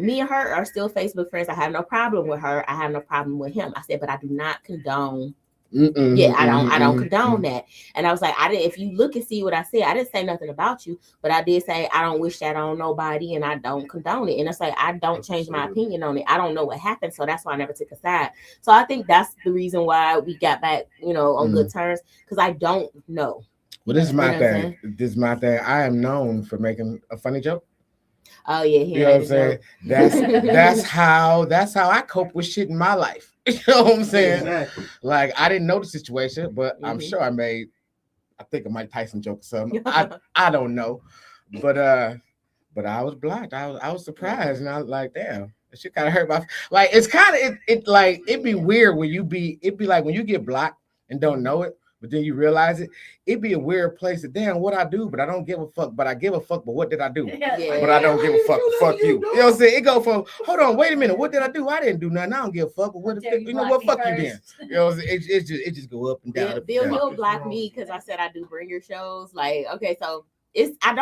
me and her are still Facebook friends. I have no problem with her. I have no problem with him. I said, but I do not condone. Yeah, I don't condone that. And I was like, if you look and see what I said, I didn't say nothing about you, but I did say I don't wish that on nobody and I don't condone it. And it's like I don't change my opinion on it. I don't know what happened, so that's why I never took a side. So I think that's the reason why we got back, you know, on good terms, because I don't know.
Well, this is my
You know what I'm
thing. This is my thing. I am known for making a funny joke.
Oh yeah,
You know what I'm saying? That's how I cope with shit in my life. You know what I'm saying?
Exactly.
Like I didn't know the situation, but I'm
Mhm.
sure I think a Mike Tyson joke or something. I don't know. But I was blocked. I was surprised and I was like, damn, that shit kind of hurt my like it's kind of it like it'd be weird when it'd be like when you get blocked and don't know it, but then you realize it'd be a weird place to damn what I do, but I don't give a fuck. But I give a fuck. But what did I do?
Yeah.
But I don't give a fuck. Fuck you. You know what I'm saying? It go from hold on, wait a minute. What did I do? I didn't do nothing. I don't give a fuck. But what the you know what? Fuck you then. You know what I'm saying? It just go up and down.
Bill blocked me because I said I do bringer shows. Like, okay, so I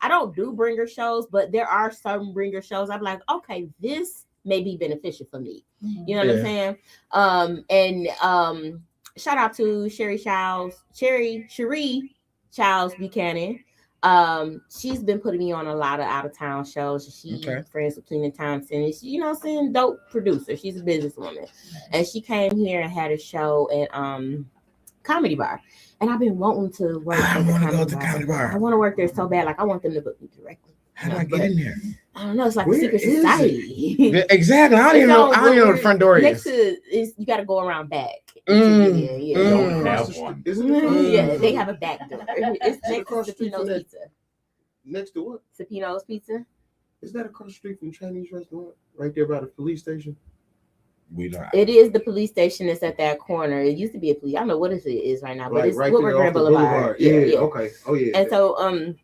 don't do bringer shows, but there are some bringer shows. I'm like, okay, this may be beneficial for me. You know what I'm saying? And shout out to Cherie Childs Buchanan. She's been putting me on a lot of out of town shows. She's friends with Kenan Thompson. And she, you know what I'm saying, dope producer. She's a businesswoman. And she came here and had a show at Comedy Bar. And I've been wanting to work at the Comedy Bar. I want to work there so bad. Like, I want them to book me directly.
How do I get in there?
I don't know. It's like a secret society.
Exactly. I don't even know the front door
is. You got to go around back. Yeah. They have a back door. It's next to Sapino's Pizza.
Next to what?
Sapino's Pizza.
Is that across the street from Chinese restaurant? Right there by the police station?
It is the police station that's at that corner. It used to be a police. I don't know what it is right now, but it's
right
Woodward Grand Boulevard.
Yeah. Okay. Oh yeah.
And so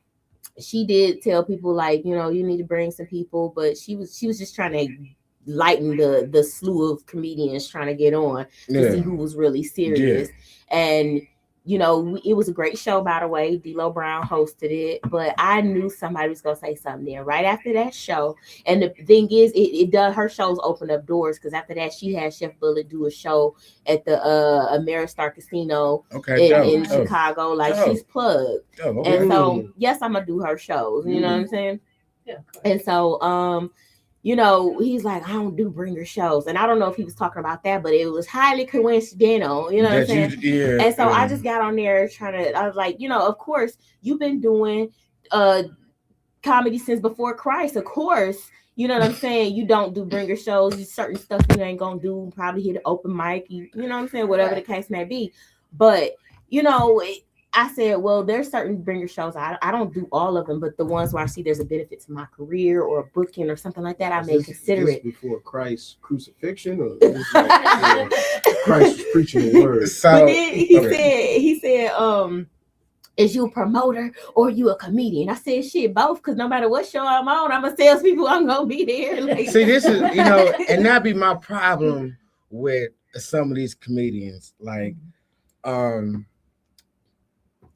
she did tell people, like, you know, you need to bring some people, but she was just trying to lighten the slew of comedians trying to get on to see who was really serious. And you know, it was a great show, by the way. D-Lo Brown hosted it, but I knew somebody was gonna say something there right after that show. And the thing is, it does, her shows open up doors, because after that she had Chef Bullet do a show at the Ameristar Casino in Chicago. Like, she's plugged. And so yes, I'm gonna do her shows. You know what I'm saying?
Yeah.
And so you know, he's like, I don't do bringer shows. And I don't know if he was talking about that, but it was highly coincidental, you know what I'm saying? And so I just got on there I was like, you know, of course, you've been doing comedy since before Christ. Of course, you know what I'm saying? You don't do bringer shows. There's certain stuff you ain't gonna do. Probably hit an open mic, you know what I'm saying? Whatever the case may be. But, you know, I said, well, there's certain bringer shows. I don't do all of them, but the ones where I see there's a benefit to my career or a booking or something like that, I may consider it.
Before Christ's crucifixion, or Christ was preaching the word.
So, but then he said, is you a promoter or you a comedian? I said, shit, both, because no matter what show I'm on, I'm a salespeople. I'm gonna be there. Like,
see, this is, you know, and that be my problem with some of these comedians, like,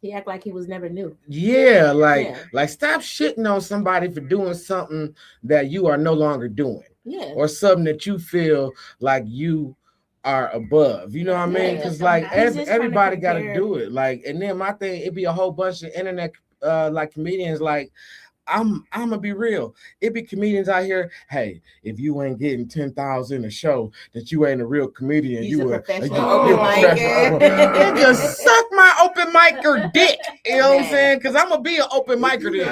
he act like he was never new.
Yeah, like stop shitting on somebody for doing something that you are no longer doing.
Yeah.
Or something that you feel like you are above. You know what I mean? Because like everybody got to do it. Like, and then my thing, it'd be a whole bunch of internet like comedians. Like, I'm gonna be real. It be comedians out here. Hey, if you ain't getting 10,000 a show, that you ain't a real comedian.
He's
you
a professional open micer.
Just suck my open micer dick. You know what I'm saying? Because I'm gonna be an open micer then.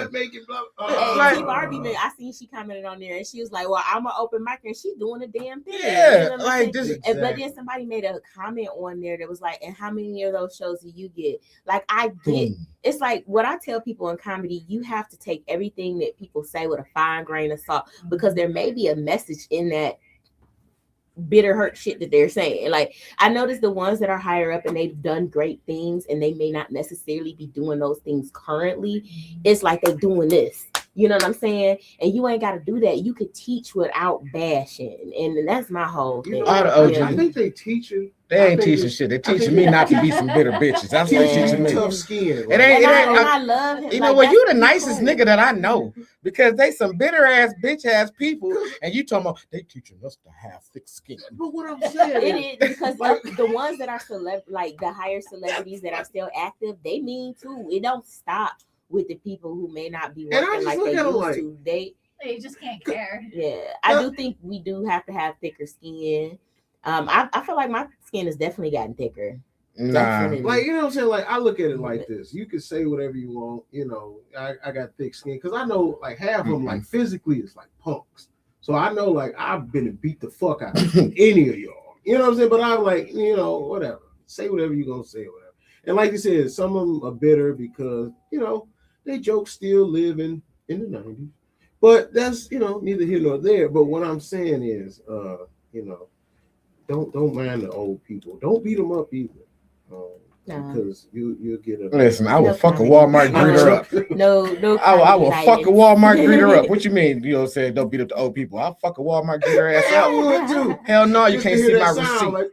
I seen she commented on there and she was like, "Well, I'm an open micer," and she's doing the damn thing.
Yeah,
you know
like this.
Exactly. But then somebody made a comment on there that was like, "And how many of those shows do you get?" Like, I get. It's like what I tell people in comedy, you have to take everything that people say with a fine grain of salt, because there may be a message in that bitter hurt shit that they're saying. Like, I noticed the ones that are higher up and they've done great things and they may not necessarily be doing those things currently. It's like they're doing this. You know what I'm saying? And you ain't got to do that. You could teach without bashing. And that's my whole thing.
I think they teach you.
They ain't teaching shit. They're teaching me not to be some bitter bitches. That's what they're teaching me.
Tough skin.
I love him.
You know what? You the nicest nigga that I know, because they some bitter ass bitch ass people, and you talking about they teaching us to have thick skin.
But what I'm saying,
it is because the ones that are like the higher celebrities that are still active, they mean too. It don't stop with the people who may not be working like they used to. They
just can't care.
Yeah, I do think we do have to have thicker skin. I feel like my skin has definitely gotten thicker.
Nah.
Like, you know what I'm saying? Like, I look at it like this. You can say whatever you want. You know, I got thick skin because I know like half of them, like physically, it's like punks. So I know like I've been and beat the fuck out of any of y'all. You know what I'm saying? But I'm like, you know, whatever. Say whatever you're going to say or whatever. And like you said, some of them are bitter because, you know, they jokes still live in the 90s. But that's, you know, neither here nor there. But what I'm saying is, you know, don't mind the old people. Don't beat them up either. because you'll get a.
Listen, I will
No
fuck a
comment.
Walmart greeter up.
No.
I will fuck a
guidance.
Walmart greeter up. What you mean? You know, saying don't beat up the old people. I'll fuck a Walmart greeter ass
I
up.
would too.
Hell no, you
Just to
can't
hear
see
that
my
sound,
receipt,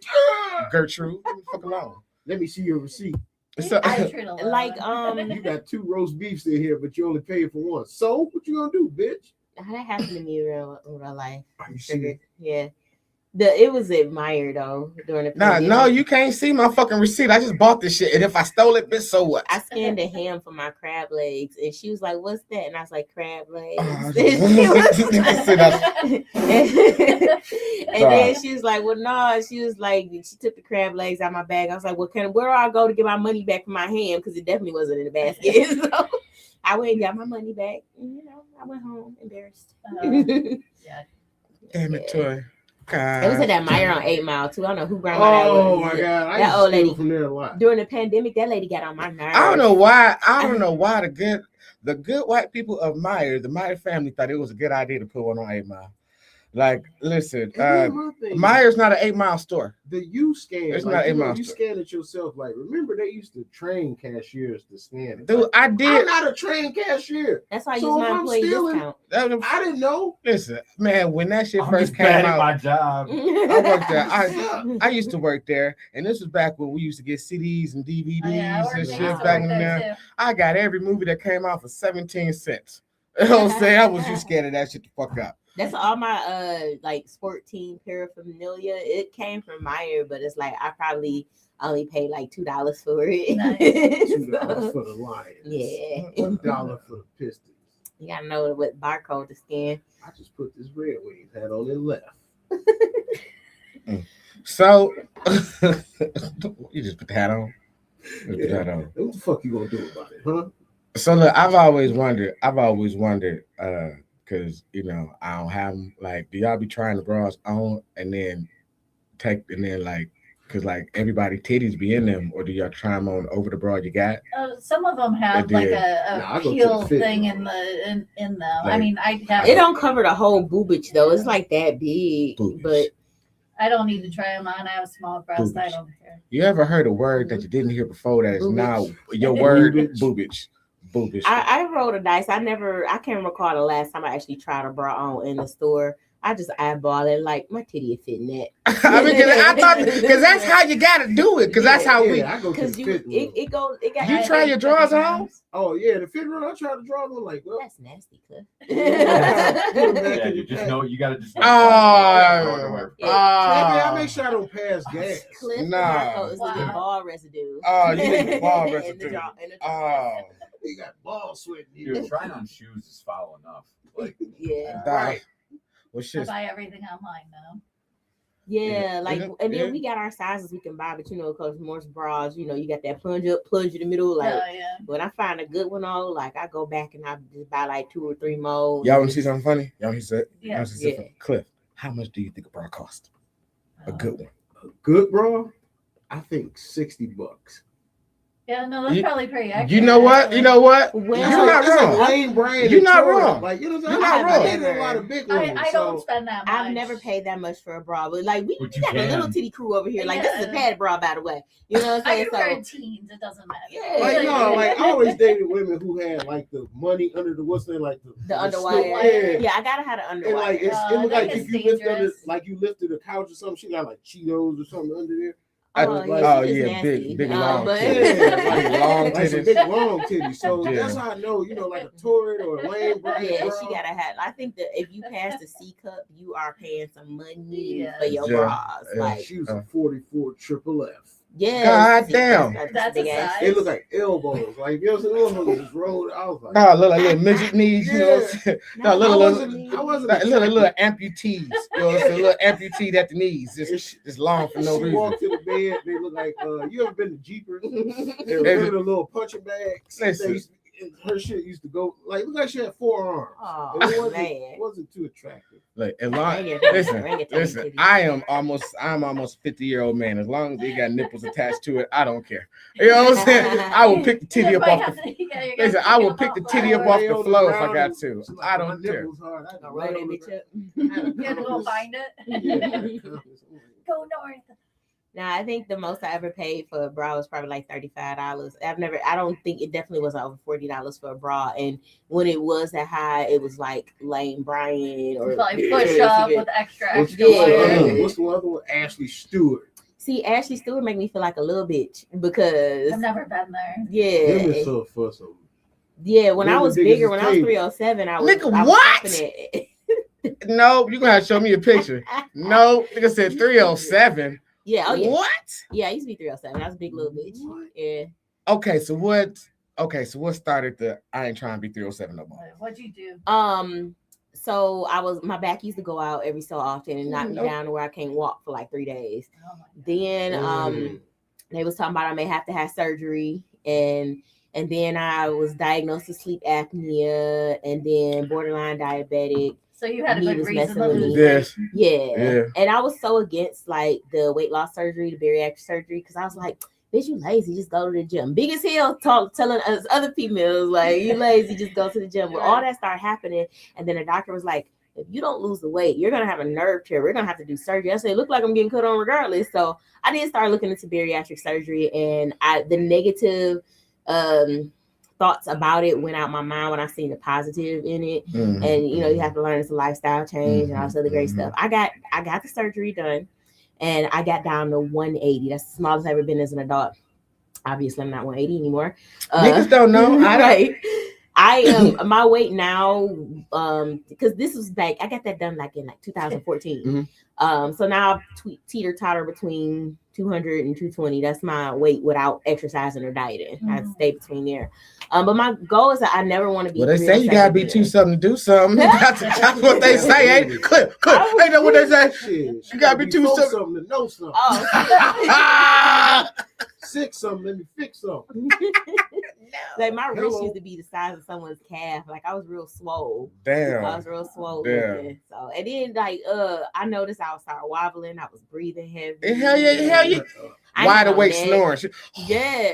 like,
Gertrude. Leave me the fuck alone.
let me see your receipt.
So,
I treat a lot.
Like
You got 2 roast beefs in here, but you only paid for 1. So what you gonna do, bitch?
that happened to me in real life.
Are you
Sugar.
serious?
Yeah. It was admired though during the
nah,
pandemic.
no, you can't see my fucking receipt. I just bought this shit, and if I stole it, bitch, so what?
I scanned a ham for my crab legs, and she was like, "What's that?" And I was like, "Crab legs."
Oh,
And she was- and then she was like, "Well, no." She was like, she took the crab legs out of my bag. I was like, "Well, where do I go to get my money back for my ham? Because it definitely wasn't in the basket." So I went and got my money back. And, I went home embarrassed.
Damn it, Toy. God.
It was at that Meyer on 8 Mile too. I don't know who grandma that was.
Oh my god, I
That
used
old
to steal
lady.
from there a lot.
During the pandemic, that lady got on my nerves.
I don't know why. I don't know why the good white people of Meyer, the Meyer family, thought it was a good idea to put one on 8 Mile. Like, listen,
And then my thing,
Meyer's not an 8 Mile store.
the you scan,
It's
like,
not
you,
a
know,
monster.
you scan it yourself. Like, remember they used to train cashiers to scan it.
Dude,
Like,
I
I'm
did.
not a trained cashier.
That's why I
So
use
if
my
I'm
employee
stealing-
discount.
I didn't know.
Listen, man, when that shit
I'm
first
just
came
bad at
out,
my job.
I worked there. I used to work there, and this was back when we used to get CDs and DVDs
Oh, yeah, I
and
worked
shit
there,
back in
there
there.
too.
I got every movie that came out for 17 cents. You know what I'm saying? I was you scanning that shit the fuck up.
That's all my like sport team paraphernalia. It came from Meyer, but it's like I probably only paid like $2 for it.
Nice.
$2 for the Lions.
Yeah.
$1 for the Pistons.
You gotta know what barcode to scan.
I just put this Red Wings hat on and left.
So you just put the hat on. Just put the
Yeah.
hat on.
What the fuck you gonna do about it, huh?
So look, I've always wondered, because I don't have them. Like, do y'all be trying the bras on and then like, cause like everybody titties be in them, or do y'all try them on over the bra you got?
Some of them have
It
like
did.
a
Nah, I go to the
peel
fit
thing
room.
in them. I
Like-
mean, I have.
It don't cover the whole boobage though. It's like that big,
Boobage.
but
I don't need to try them on. I have small breasts. I
Boobage.
don't care.
You ever heard a word that you didn't hear before that is
Boobage.
now your word?
Boobage.
Boobage. Boobage.
I rolled a dice. I can't recall the last time I actually tried a bra on in the store. I just eyeball it like my titty fit in that.
I mean, because that's how you gotta do it. Because that's how we.
Yeah, I go to
Because
the
you
fit room.
it got
You try your drawers on?
Oh yeah, the fit room. I tried to draw them like, well,
That's nasty, Cliff.
Yeah, you just know you gotta just.
Oh,
maybe I
oh,
make sure I don't pass gas.
Cliff
Nah.
Marco is
Wow.
looking ball residue.
Oh, you need ball
In the
residue.
in the
oh.
He got ball sweat in
Dude,
here.
trying on shoes is foul enough. Like,
yeah.
Right. Well,
I
shit.
buy everything online now.
Yeah, like,
Yeah.
and then
Yeah.
we got our sizes we can buy, but because most bras, you got that plunge up, plunge in the middle. Like,
Oh yeah.
when I find a good one, like I go back and I just buy like 2 or 3 more.
Y'all want to see something funny? Y'all want to see
Yeah.
Yeah.
Cliff, how much do you think a bra cost? A good one.
Good, bro. I think $60.
Yeah, no, that's
You-
probably pretty accurate.
You know what?
actually.
You know what?
Well,
You're not
It's
wrong.
like Lane Bryant.
You're
and
not
Jordan.
wrong.
Like, you know what I'm
You're
saying?
not
I
wrong.
dated a lot of big women.
I don't spend that much.
I've never paid that much for a bra, but like we
But you
got a little
can.
titty crew over here. Like this is a
Yeah.
padded bra, by the way. You know what I'm
I
saying?
can wear
So
teens. It doesn't matter.
Yeah.
Like, no, like I always dated women who had like the money under the what's name, like the
the
slip-
underwire.
Yeah.
Yeah, I gotta have the
And like
underwire.
it looked like
that
if
is
you lifted under,
dangerous.
like you lifted a couch or something, she got like Cheetos or something under there.
I-
Oh,
like-
yeah,
oh,
it's
yeah,
nasty.
big long
but
titties.
Yeah,
Big long
Like some
titties.
big long titties. So
Yeah.
that's how I know, like a Torrid or a Lane Bryant.
yeah,
bra.
she gotta have. I think that if you pass the C cup, you are paying some money
Yes.
for your
Yeah.
bras.
Yeah.
Like,
She was a 44 triple F.
yes,
God
see,
damn.
That's a
big ass.
size.
They look like elbows. Like, you know what I'm saying? Just rolled. I was like,
No, look like little midget knees. You know what I'm saying? No,
I
little
wasn't
like little
attracted.
amputees. You know what I'm saying? Little amputee at the knees, just long for no
She
reason.
walked to the bed. They look like you ever been to Jeepers? They were
Hey,
in a little punching bag.
listen.
Her shit used to go like look like she had 4 arms.
Oh,
It wasn't too attractive.
Like, as
Bring
long,
it,
listen,
bring it to
listen.
me,
I'm almost 50-year-old man. As long as they got nipples attached to it, I don't care. You know what I'm saying? I will pick the titty
You
up
might
off
have
the.
to- yeah, you
Listen,
gotta
I will
it
pick the
off.
titty up off the floor if I got to.
She's like,
I
my
don't care.
nipples hard. I had to
Roll that
lay on
bitch
the
up.
You have to go find it.
ground. Yeah.
Go north.
Now I think the most I ever paid for a bra was probably like $35. I don't think it definitely was over $40 for a bra. And when it was that high, it was like Lane Bryant or
Probably push up with extra
What's
extra
Yeah.
wire.
what's the other one? Ashley Stewart.
See, Ashley Stewart make me feel like a little bitch because
I've never been there.
Them
yeah,
is so for some.
when I
them
was
the biggest
bigger, when I was
table.
307, I was
Nigga,
I was
what?
shopping at-
No, you gonna have to show me a picture. No, nigga said 307.
Yeah, oh yeah.
What?
Yeah, I used to be 307. I was a big little bitch.
What?
Yeah.
Okay, so what started the I ain't trying to be 307 no more?
What'd you do?
So my back used to go out every so often and knock me
Nope.
down to where I can't walk for like 3 days.
Oh my God.
Then they was talking about I may have to have surgery and then I was diagnosed with sleep apnea and then borderline diabetic.
So you had a
He
good
was
reason
messing
to
with
lose
me.
Yes.
weight.
Yeah. And I was so against like the weight loss surgery, the bariatric surgery, because I was like, bitch, you lazy, just go to the gym. Big as hell telling us other females, like, you lazy, just go to the gym. Well, all that started happening. And then the doctor was like, if you don't lose the weight, you're gonna have a nerve tear. We're gonna have to do surgery. I said, it looked like I'm getting cut on regardless. So I did start looking into bariatric surgery, and the negative thoughts about it went out my mind when I seen the positive in it.
Mhm.
And you have to learn it's a lifestyle change and all this other great
Mhm.
stuff. I got the surgery done, and I got down to 180. That's the smallest I've ever been as an adult. Obviously, I'm not 180 anymore.
Niggas don't know. I don't.
Right. I am my weight now, because this was like I got that done like in 2014. So now I teeter totter between 200 and 220. That's my weight without exercising or dieting. I stay between there. But my goal is that I never want to be.
Well, they say you gotta be 2 something to do something. That's what they say. Ain't Clip. Ain't that what they say?
Shit,
You gotta be 2
something to know something.
Oh.
Sick something, let me fix something.
Like my wrist
Hello.
used to be the size of someone's calf. Like I was real swole.
Damn.
I was real swole.
Damn.
looking. So and then I noticed I would start wobbling. I was breathing heavy.
Hell yeah.
I
Wide
ain't
awake
on that.
snoring.
Yeah.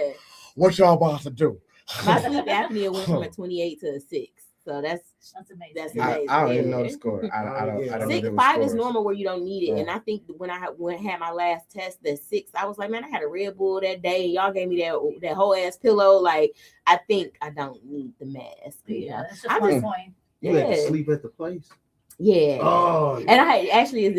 What y'all about to do?
My sleep apnea went from a 28 to a 6. So that's
amazing.
That's
I
amazing.
don't even
yeah.
know the score. I don't know.
6.5 is normal where you don't need it.
Yeah.
And I think when I had my last test, the 6, I was like, man, I had a Red Bull that day. Y'all gave me that whole ass pillow. Like, I think I don't need the mask.
Yeah, that's just
I
one
just-
point.
You had to sleep at the place.
Yeah.
Oh,
And I had actually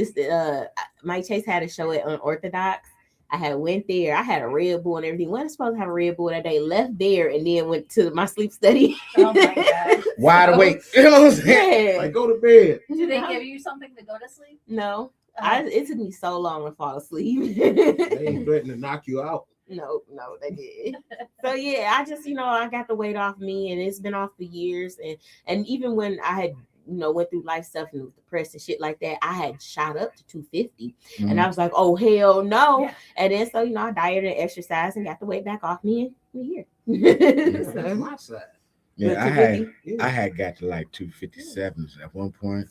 Mike Chase had a show at Unorthodox. I had went there. I had a Red Bull and everything. Wasn't supposed to have a Red Bull that day. Left there and then went to my sleep study.
Oh my God.
Wide awake. You know what I'm saying?
Yeah.
like go to bed.
Do they give you something to go to sleep?
No.
Oh.
It took me so long to fall asleep.
They ain't threatening to knock you out.
No, they did. So yeah, I just I got the weight off me, and it's been off for years. And even when I had went through life stuff and was depressed and shit like that, I had shot up to 250, and I was like, oh hell no.
Yeah.
And then so I dieted and exercised and got the weight back off me, and we're here.
That's
So,
my side.
Yeah, I had got to like 257s at one point.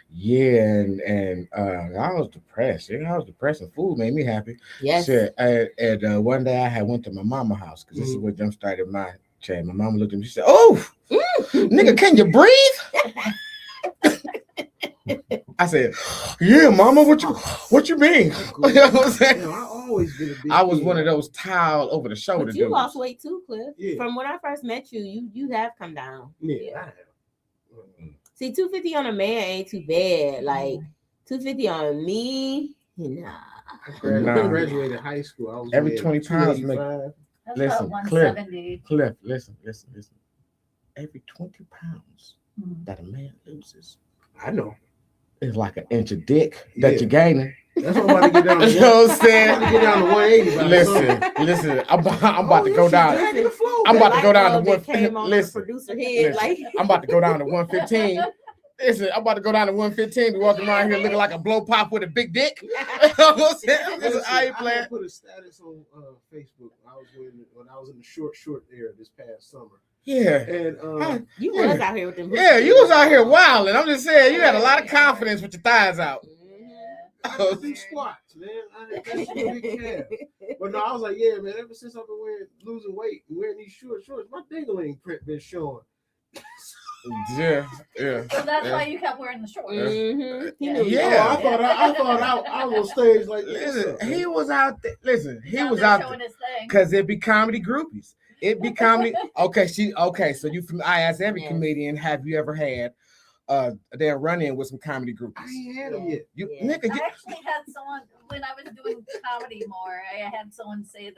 Yeah, and I was depressed. I was depressed, and food made me happy.
yes.
Shit, and one day I had went to my mama's house because this is what jump started my change. My mama looked at me. She said, "Oh, nigga, can you breathe?" I said, "Yeah, mama. What you mean?" You know what I'm saying?
I always been a big
I was
kid.
one of those towel over the shoulder
But you
dudes.
lost weight too, Cliff.
Yeah.
From when I first met you, you have come down.
Yeah, I have.
See, 250 on a man ain't too bad. Like 250 on me, nah.
I
Nah.
graduated high school. I was
Every
weighing
20 pounds make-
285.
That's
Listen,
about
Cliff.
170.
Cliff, listen. Every 20 pounds
Mhm.
that a man loses
I know.
is like an inch of dick that
Yeah.
you're gaining.
That's what I'm about to get down to.
You know what I'm
I'm
saying?
about to get down to 180. by the summer.
Listen. I'm about to go down.
Dragging the flow,
I'm about
baby.
to go down to
Light bulb that
1.
came on
Listen,
the producer head,
listen.
like
I'm about to go down to 115. Listen, I'm about to go down to 115. Be walking around here looking like a blow pop with a big dick. You know what I'm saying?
Listen,
I ain't
I
playing.
had put a status on Facebook. When I was in the short era this past summer,
Yeah.
and
you was out here with them.
Yeah, you was out here wilding. I'm just saying, you had a lot of confidence with your thighs out.
I had to do squats, man. That's a big calf. But no, I was like, yeah, man. Ever since I've been losing weight and wearing these shorts, my dingling print been showing.
Yeah, yeah.
So that's why you kept wearing the shorts.
Mm-hmm. He
Yeah.
knew.
Yeah.
Oh, I thought I was on stage like this.
Listen, he was out there. Listen, he
Out
was
there
out
showing
there
his thing.
because it'd be comedy groupies. It'd be comedy. Okay. So you from? I asked every
Yes.
comedian, have you ever had their run-in with some comedy groupies?
I ain't had them yet.
You
Yeah.
nigga,
I actually had someone when I was doing comedy more. I had someone say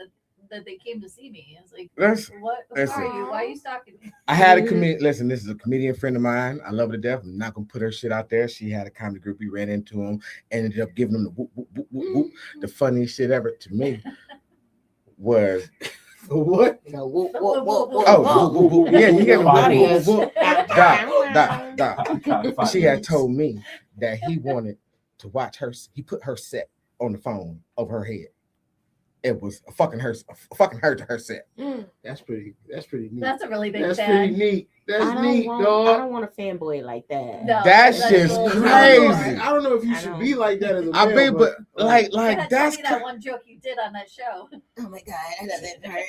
that they came to see me. It's like,
That's-
what? Who
listen.
are you? Why are you stalking me?
I had a comedian. Listen, this is a comedian friend of mine. I love her to death. I'm not gonna put her shit out there. She had a comedy group. We ran into him, ended up giving him the whoop, whoop, whoop, whoop, whoop. The funniest shit ever to me was
What?
No, whoop, whoop, whoop, whoop,
oh
whoop.
whoop, whoop, whoop. Yeah, you gave him
Body
whoop, whoop,
is-
whoop, whoop. Doc. She had told me that he wanted to watch her. He put her set on the phone over her head. It was a fucking her to her set.
That's pretty neat.
That's a really big
That's
fan.
pretty neat. That's
I
neat,
don't
dog.
want a fanboy like that.
No,
That's
that's
just
a little-
crazy.
I don't know if you
I
should
know.
be like that as a
I
male,
mean, but
You
like
had to
that's
tell me that one joke you did on that show.
Oh my god, that doesn't hurt.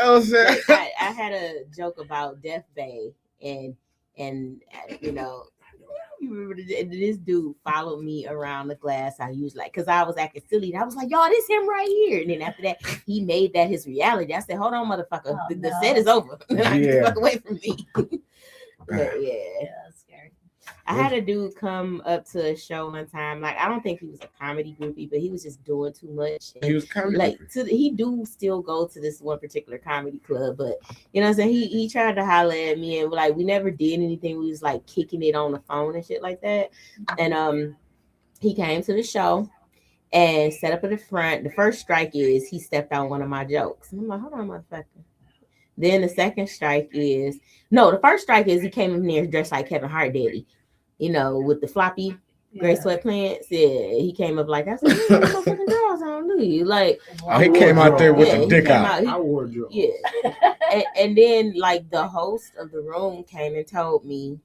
I'm saying.
Like, I had a joke about Death Bay, and you know, you remember this dude followed me around the glass. I used like because I was acting silly, and I was like, "Y'all, this him right here." And then after that, he made that his reality. I said, "Hold on, motherfucker,
Oh,
the
no.
set is over. Get
Yeah.
the fuck away from me." But yeah.
Yeah, that's scary.
I had a dude come up to a show one time. Like I don't think he was a comedy groupie, but he was just doing too much.
He was comedy.
Like he do still go to this one particular comedy club, but you know what I'm saying? He tried to holler at me and like we never did anything. We was like kicking it on the phone and shit like that. And he came to the show and set up at the front. The first strike is he stepped on one of my jokes. And I'm like, hold on, motherfucker. Then the second strike is the first strike is he came in there dressed like Kevin Hart daddy, you know, with the floppy gray sweatpants. Yeah, he came up like that's what motherfucking girls on, do you? Like,
Oh, he came out there with
yeah,
the
he
dick
came
out.
I wore a dress.
Yeah. And then like the host of the room came and told me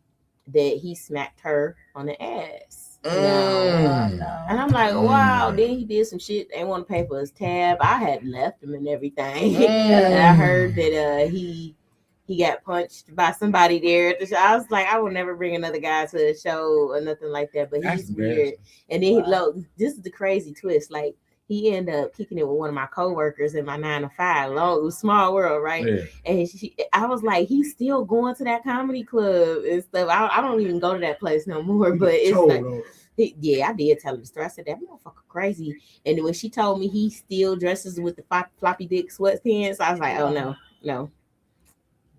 that he smacked her on the ass.
Mm.
And I'm like, wow. Then he did some shit. They want to pay for his tab. I had left him and everything. And I heard that he got punched by somebody there at the show. I was like, I will never bring another guy to a show or nothing like that. But
That's
he's weird. And then this is the crazy twist. Like he ended up kicking it with one of my coworkers in my 9 to 5. It was small world, right?
Yeah.
And I was like, he's still going to that comedy club and stuff. I don't even go to that place no more. But it's like, I did tell her the story. I said that motherfucker crazy. And then when she told me he still dresses with the floppy dick sweatpants, I was like, oh no.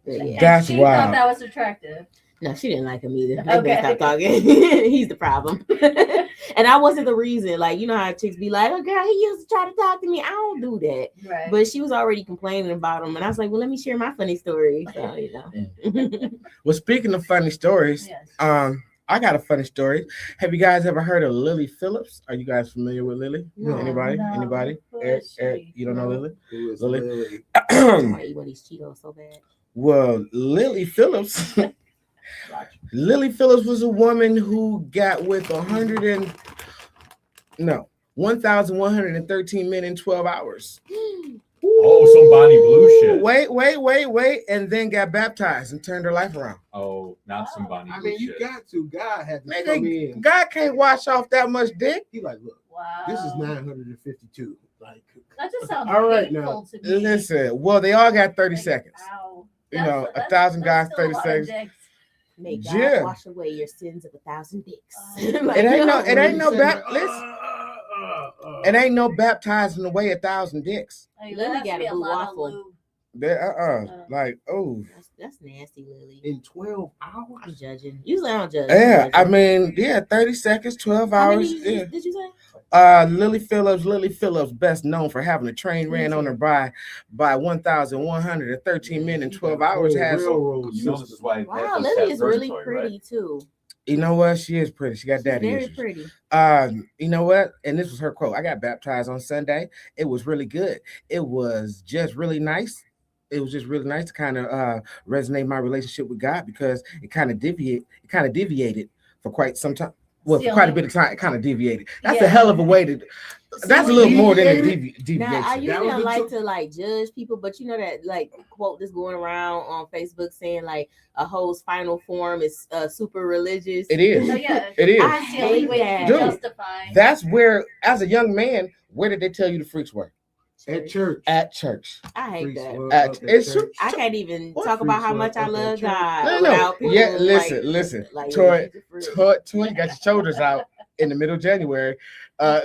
But yeah.
That's
she
wild.
thought that was attractive.
No, she didn't like him either.
Okay.
Okay. Stop talking. He's the problem. And I wasn't the reason. Like, you know how chicks be like, oh, girl, he used to try to talk to me. I don't do that.
Right.
But she was already complaining about him. And I was like, well, let me share my funny story. So, you know.
Well, speaking of funny stories,
Yes.
I got a funny story. Have you guys ever heard of Lily Phillips? Are you guys familiar with Lily?
No.
Anybody?
No.
Anybody?
Who
Eric,
is
Eric,
she?
you don't know Lily?
Who is
Lily?
Lily?
I want to eat one of these Cheetos so bad.
Well, Lily Phillips. Lily Phillips was a woman who got with 1,113 men in 12 hours.
Oh, some Bonnie Blue shit.
Wait, and then got baptized and turned her life around.
Oh, not some Bonnie
I
Blue
mean, you
shit.
got to. God had to come
Nigga,
in.
God can't wash off that much dick.
He like, look,
Wow.
this is 952. Like,
That just sounds
All right,
hateful
now.
to me.
Listen, well, they all got 30
Like,
seconds.
ow.
You know,
That's-
1,000
that's
guys,
still a
30
lot of
seconds.
dicks.
May God
Yeah.
wash away your sins of 1,000 dicks.
It
ain't no
Listen,
it ain't no baptizing away 1,000 dicks.
Like,
Lily
there has to
got
be
a blue
lot of
waffle.
lube.
There, like, oh,
That's nasty, Lily.
in 12
I'm
hours.
judging. Usually I don't judge.
yeah. I
I'm judging.
mean, yeah, 30 seconds, 12
How
hours.
many
Yeah.
did you say?
Lily Phillips, best known for having a train ran on her by 1,113 men in 12 hours. Has
Railroad
You know this is why.
Wow,
Netflix
Lily
has
is really
purgatory,
pretty
right?
too.
you know what? She is pretty. She got
She's
daddy
very
issues.
pretty.
You know what? And this was her quote. I got baptized on Sunday. It was really good. It was just really nice. It was just really nice to kind of resonate my relationship with God because it kind of deviated for quite some time. well, for quite a bit of time, it kind of deviated. That's a
Yeah.
hell of a way to. That's a little more than a deviation.
Now, I usually
That was
don't
the
like to like judge people, but you know that like quote that's going around on Facebook saying like a hoe's final form is super religious.
It is.
So yeah,
It is.
I
that's the only
hate
way you
that.
can
Dude,
justify.
That's where, as a young man, where did they tell you the freaks were?
At church.
At church.
I hate
Freaks
that.
were
At-
up at
it's-
church.
I can't even
What
talk about
freaks
how
were
much I
up at
love
church?
God
No.
without people.
Yeah, listen.
Like,
Toy,
she's a freak.
Toy, you got your shoulders out in the middle of January.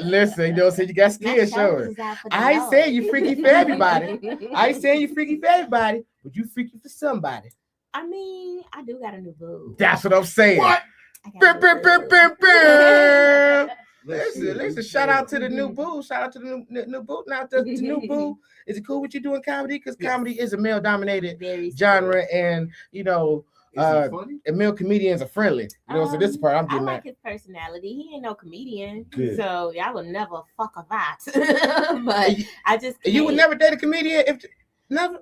Listen, you know, so you got
My
skin showing.
shoulders out for the
I ain't
Lord.
saying you freaky for everybody. I ain't saying you freaky for everybody, but you freaky for somebody.
I mean, I do got a new boo.
That's what I'm saying.
What?
I got
Bam,
a
bam,
new
bam,
boo.
bam, bam.
Let's see it.
Listen, shout out to the new boo. Shout out to the new boo. Now, the new boo, is it cool with you doing comedy? Because
Yes.
comedy is a male dominated
Very
genre, and you know,
Is it funny?
and male comedians are friendly. You know, so this is the part I'm
I
getting
like
at.
his personality. He ain't no comedian,
Good.
so I would never fuck a bot. But I just
You would
can't.
never date a comedian if never.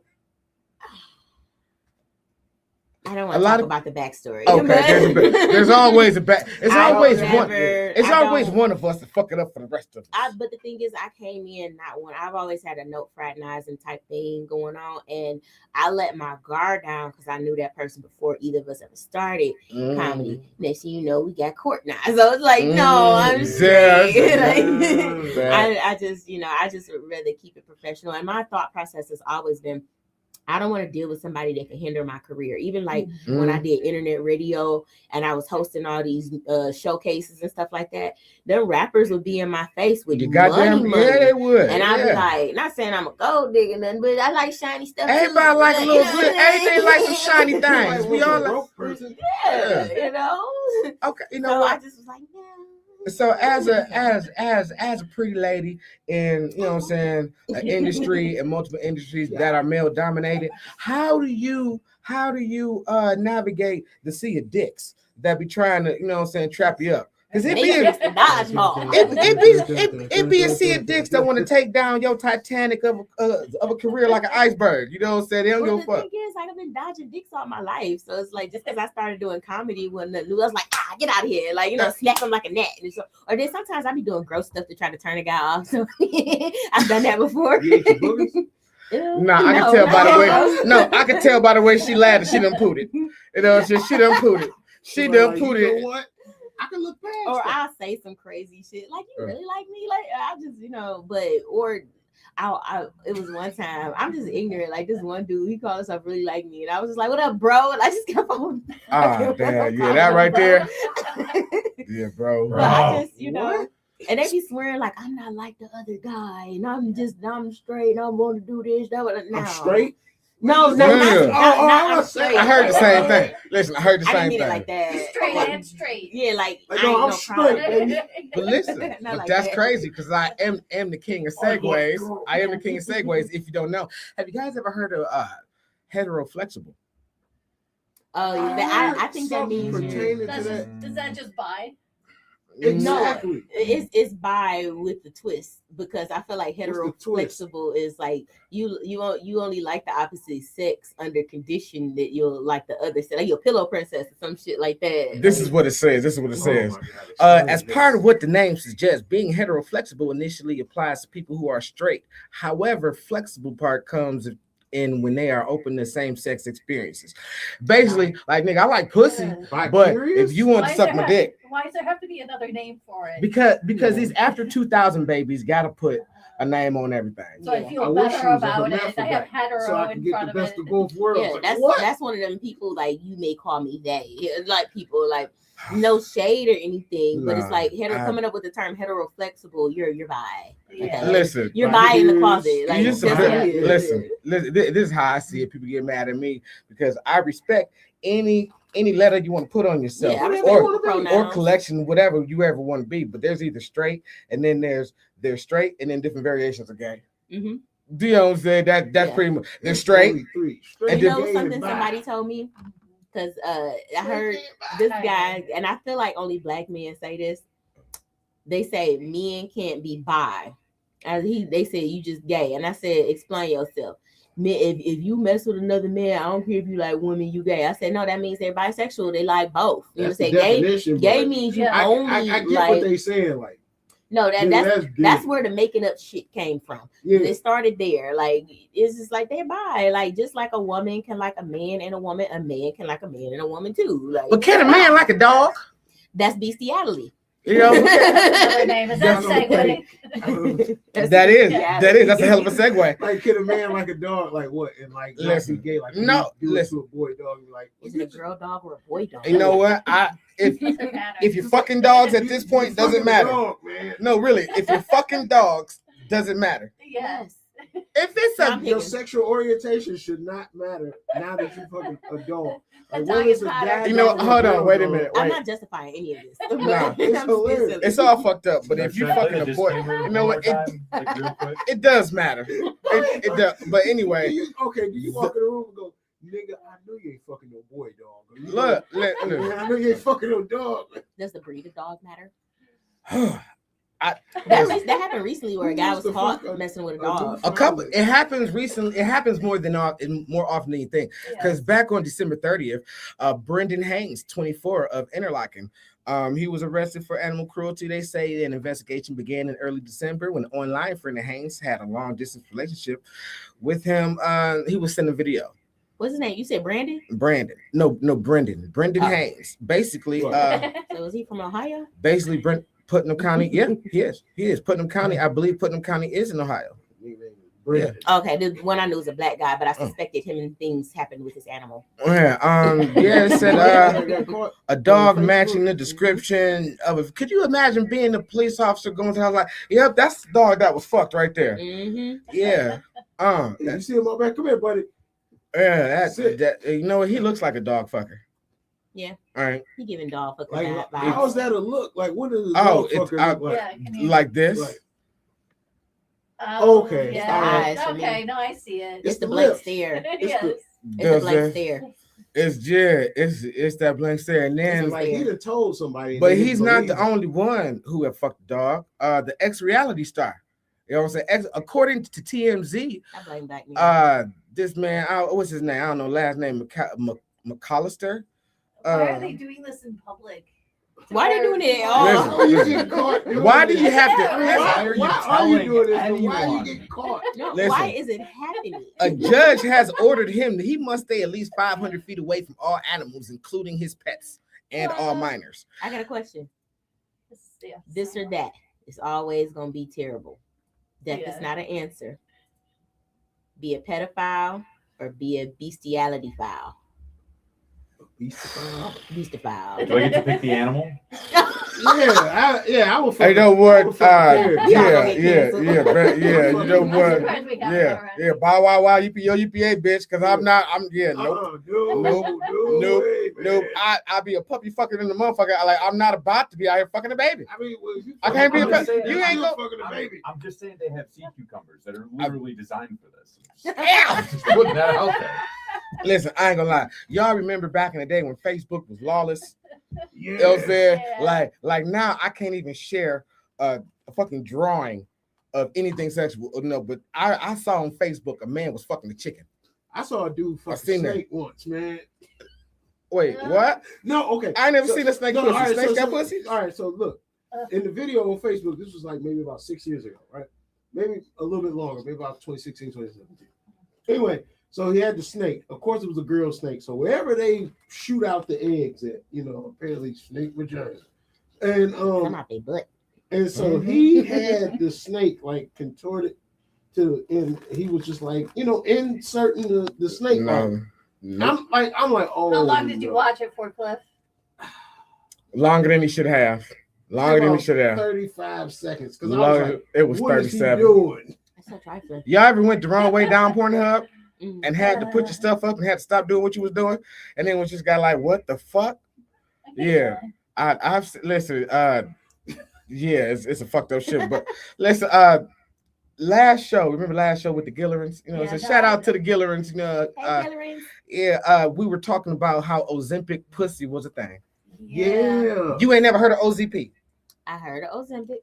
I don't
A
want to
lot
talk
of-
about the backstory.
Okay, there's always a back. It's
I
always
would
one.
never-
It's
I
always
don't-
one of us to fuck it up for the rest of us.
But the thing is, I came in not one. I've always had a note fraternizing type thing going on, and I let my guard down because I knew that person before either of us ever started comedy. Next thing you know, we got court now. So it's like, no, I'm
Yeah,
straight.
yeah.
I just, I just would rather keep it professional. And my thought process has always been, I don't want to deal with somebody that can hinder my career. Even like when I did internet radio and I was hosting all these showcases and stuff like that, them rappers would be in my face with
You goddamn,
money.
yeah, they would.
And I'd be
yeah.
like, not saying I'm a gold digger, nothing, but I like shiny stuff. too.
Everybody like a
You
little
know
good.
what I mean?
Everything like some shiny
Like,
things. We
was a
all
broke person.
Yeah,
Yeah. Okay, you know
So I
what?
just was like, no.
So as a pretty lady in, you know what I'm saying, an industry and multiple industries that are male dominated, how do you navigate the sea of dicks that be trying to, you know what I'm saying, trap you up? Because it
Maybe
be
it's the dodgeball.
it be a sea of dicks that want to take down your Titanic of a career like an iceberg. You know what I'm saying? They don't
Well,
give
the
a fuck.
thing is, like, I've been dodging dicks all my life, so it's like just because I started doing comedy when the new, I was like, get out of here, like snap them like a gnat. And so, or then sometimes I be doing gross stuff to try to turn a guy off. So I've done that before.
You ate your boogers?
Nah, I can tell by the way. No, I can tell by the way she laughed. She done put it. You know, she done put it. She
Well,
done
like,
put
you know
it.
what? I can look past
Or
that.
I'll say some crazy shit like, you really like me, like I just but or I it was one time, I'm just ignorant, like this one dude, he called himself really like me, and I was just like, what up, bro? And I just kept on
Ah, damn, yeah, that right there. Yeah, bro.
But I just and they be swearing like I'm not like the other guy, and I'm straight, and I'm going to do this. That no.
I'm straight.
No,
Yeah.
not
I
I'm
was
straight.
I heard the same thing. Listen, I heard the
I didn't
same
mean it
thing.
like that.
Straight
Like,
and straight.
yeah, like
Like,
I
no,
ain't
I'm
no
straight,
problem.
baby.
But listen,
Not
but
like
that's
that.
crazy because I am the king of segues. I am the king of segues. If you don't know, have you guys ever heard of heteroflexible?
Oh, yeah, I think that
Something
means
pertaining to
Does
that.
that just buy?
Exactly.
it's bi with the twist, because I feel like
What's the twist?
heteroflexible is like you only like the opposite sex under condition that you'll like the other sex, like your pillow princess or some shit like that.
This is what it says. This is what it
Oh
says.
my God,
As part of what the name suggests, being heteroflexible initially applies to people who are straight. However, flexible part comes in when they are open to same-sex experiences. Basically, like, nigga, I like pussy, but if you want to suck my dick,
Why does there have to be another name for it?
because these after 2000 babies got to put a name on everything.
So I
Yeah.
feel
I wish
better
she was a
about it. I have
hermaphrodite,
hetero
so I can
in
get
front
the
of
best
it.
of both worlds.
Yeah,
Like,
that's
what?
that's one of them people like you may call me they. Like people like no shade or anything, but it's
Nah,
like
I-
coming up with the term heteroflexible. You're bi.
Yeah.
Listen,
You're bi in the
Here's-
closet. Like
you just
that's
Yeah.
what it is.
listen. This is how I see it. People get mad at me because I respect any letter you want to put on yourself,
Yeah, I respect
or
pronouns.
collection, whatever you ever want to be. But there's either straight, and then there's straight, and then different variations of gay.
Mhm.
Do you know what I'm saying? That's
Yeah.
pretty much. They're
There's
straight.
only three. Straight,
And
You
then-
know
gay,
something
and bi.
somebody told me? Because I heard this guy, and I feel like only black men say this. They say men can't be bi. They said you just gay, and I said explain yourself. if you mess with another man, I don't care if you like women, you gay. I said no, that means they're bisexual. They like both. You know what
That's
I'm
the
saying?
definition.
Gay
but
means you
Yeah.
only
I get
like.
what they saying. Like,
No,
nigga,
that's
big.
where the making up shit came from.
Yeah.
It started there. Like it's just like they're bi. Like just like a woman can like a man and a woman, a man can like a man and a woman too. Like
But can a man like a dog?
that's bestiality.
You know,
Another name. Is that
That's
segue?
that is that's a hell of a segue.
Like, can a man like a dog? Like what? And like not
Listen,
be gay? Like
no,
you do it
listen.
to a boy dog. You're like,
Is it a girl dog or a boy dog?
You know what? If you're fucking dogs at this point, doesn't matter.
Dog, man.
No, really, if you're fucking dogs, doesn't matter.
Yes.
If it's
I'm
a
Your sexual orientation should not matter now that you fucking a dog. Like,
A
whether
dog
it's
is
a
hotter.
guy
You know,
dog or a
hold on,
girl
wait a
dog.
minute.
I'm
Wait.
not justifying any of this.
Nah,
it's
I'm
hilarious.
silly.
It's all fucked up. But if you
Should I play
fucking
the
a boy,
disclaimer
you
one
know
more
what?
time, like, real quick?
It does matter. It does. But anyway,
Do you walk in the room and go, nigga, I knew you ain't fucking no boy dog. Or you
look,
go, "Hey, man, I know you ain't fucking no dog.
Does the breed of dog matter?
look.
That happened recently where a guy was
Who's the
caught
fuck-
messing with a
a
dog.
A couple. It happens recently. It happens more often than you think. Because back on December 30th, Brendan Haynes, 24, of Interlaken, he was arrested for animal cruelty. They say an investigation began in early December when an online friend of Haynes had a long distance relationship with him. He was sending a video.
What's his name? You said Brandon?
Brendan
Oh.
Haynes. Basically,
So is he from Ohio?
Putnam County. Yeah, he is. Putnam County. I believe Putnam County is in Ohio.
Brandon.
Okay, the one I knew was a black guy, but I suspected him and things happened with his animal.
Yeah. It said a dog matching the description of it. Could you imagine being a police officer going to the house like, yep, that's the dog that was fucked right there.
Mm-hmm.
Yeah.
You see him all back? Come here, buddy.
Yeah,
That's it.
that you know what? He looks like a dog fucker.
Yeah.
All right.
He giving dog fucking
Like,
vibes.
how's that a look? Like, what does a
Oh,
dog
it's
fucker
out-
look like?
Yeah, can you-
Like this.
Like,
Oh,
Okay,
Yeah.
alright. Eyes for me.
Okay. No, I see it.
It's the
the
blank
lips.
stare.
Yes.
It's the
Does
blank
it?
stare.
It's that blank stare. And then
It's
like he done told somebody. and
but
they didn't
he's not the
believe him.
only one who have fucked the dog. The ex-reality star. You know what I'm saying? According to TMZ,
I blame black men.
this man, what's his name? I don't know, last name McCollister.
Why are they doing this in public?
Why they doing it?
Listen,
Oh, you get caught. doing
Why do
this.
you have to?
Yeah.
listen,
Why are you
Why are you
telling
doing this? Why are you
anyone?
getting caught?
No,
Listen.
why is it happening?
A judge has ordered him that he must stay at least 500 feet away from all animals, including his pets and all minors.
I got a question.
Yeah.
This or that. It's always gonna be terrible. Death
Yeah.
is not an answer. Be a pedophile or be a bestiality foul. Beastophile.
Do I get to pick the animal?
I would.
Hey, know what?
Y'all
Yeah. You know
I'm
what?
surprised we got
Yeah,
that
yeah. Bow wow wow, yippee bitch. Because I'm not. Nope. Nope. I be a puppy fucking in the motherfucker. I'm not about to be out here fucking a baby.
I mean, well, you
I can't be a
I'm just
puppy.
saying,
You ain't
you
go.
fucking a baby.
I'm just saying they have sea cucumbers that are literally designed for this.
Ow!
Just putting that out there.
Listen, I ain't gonna lie. Y'all remember back in the day when Facebook was lawless?
Yeah.
You know what I'm saying?
Yeah.
Like now I can't even share a fucking drawing of anything sexual. No, but I saw on Facebook a man was fucking a chicken.
I saw a dude fucking
seen that.
snake once, man.
Wait, what?
No, okay.
I ain't never
So-
seen a snake
No,
pussy.
all right,
Snakes
so-
got
so-
pussy?
All right, so look, in the video on Facebook, this was like maybe about 6 years ago, right? Maybe a little bit longer, maybe about 2016, 2017. Anyway, so he had the snake. Of course, it was a girl snake. So wherever they shoot out the eggs at, apparently snake vagina. And
Come out they butt.
and so he had the snake like contorted and he was just like, inserting the snake.
No.
I'm like, oh.
How long did you
no.
watch it for, Cliff?
Longer than he should have. Longer than he
About
should have.
35 seconds. Because I was like,
It was
what is he
37.
doing?
That's so trifling.
Y'all ever went the wrong way down Pornhub
Mm.
and had to put your stuff up and had to stop doing what you was doing? And then was just got like, what the fuck? Yeah. I've listen, yeah, it's a fucked up shit. But listen, last show with the Gillerans,
Yeah,
so
no,
shout
I
out to the Gillerans,
Hey, Hillary.
we were talking about how Ozempic pussy was a thing.
Yeah.
You ain't never heard of OZP?
I heard of Ozempic.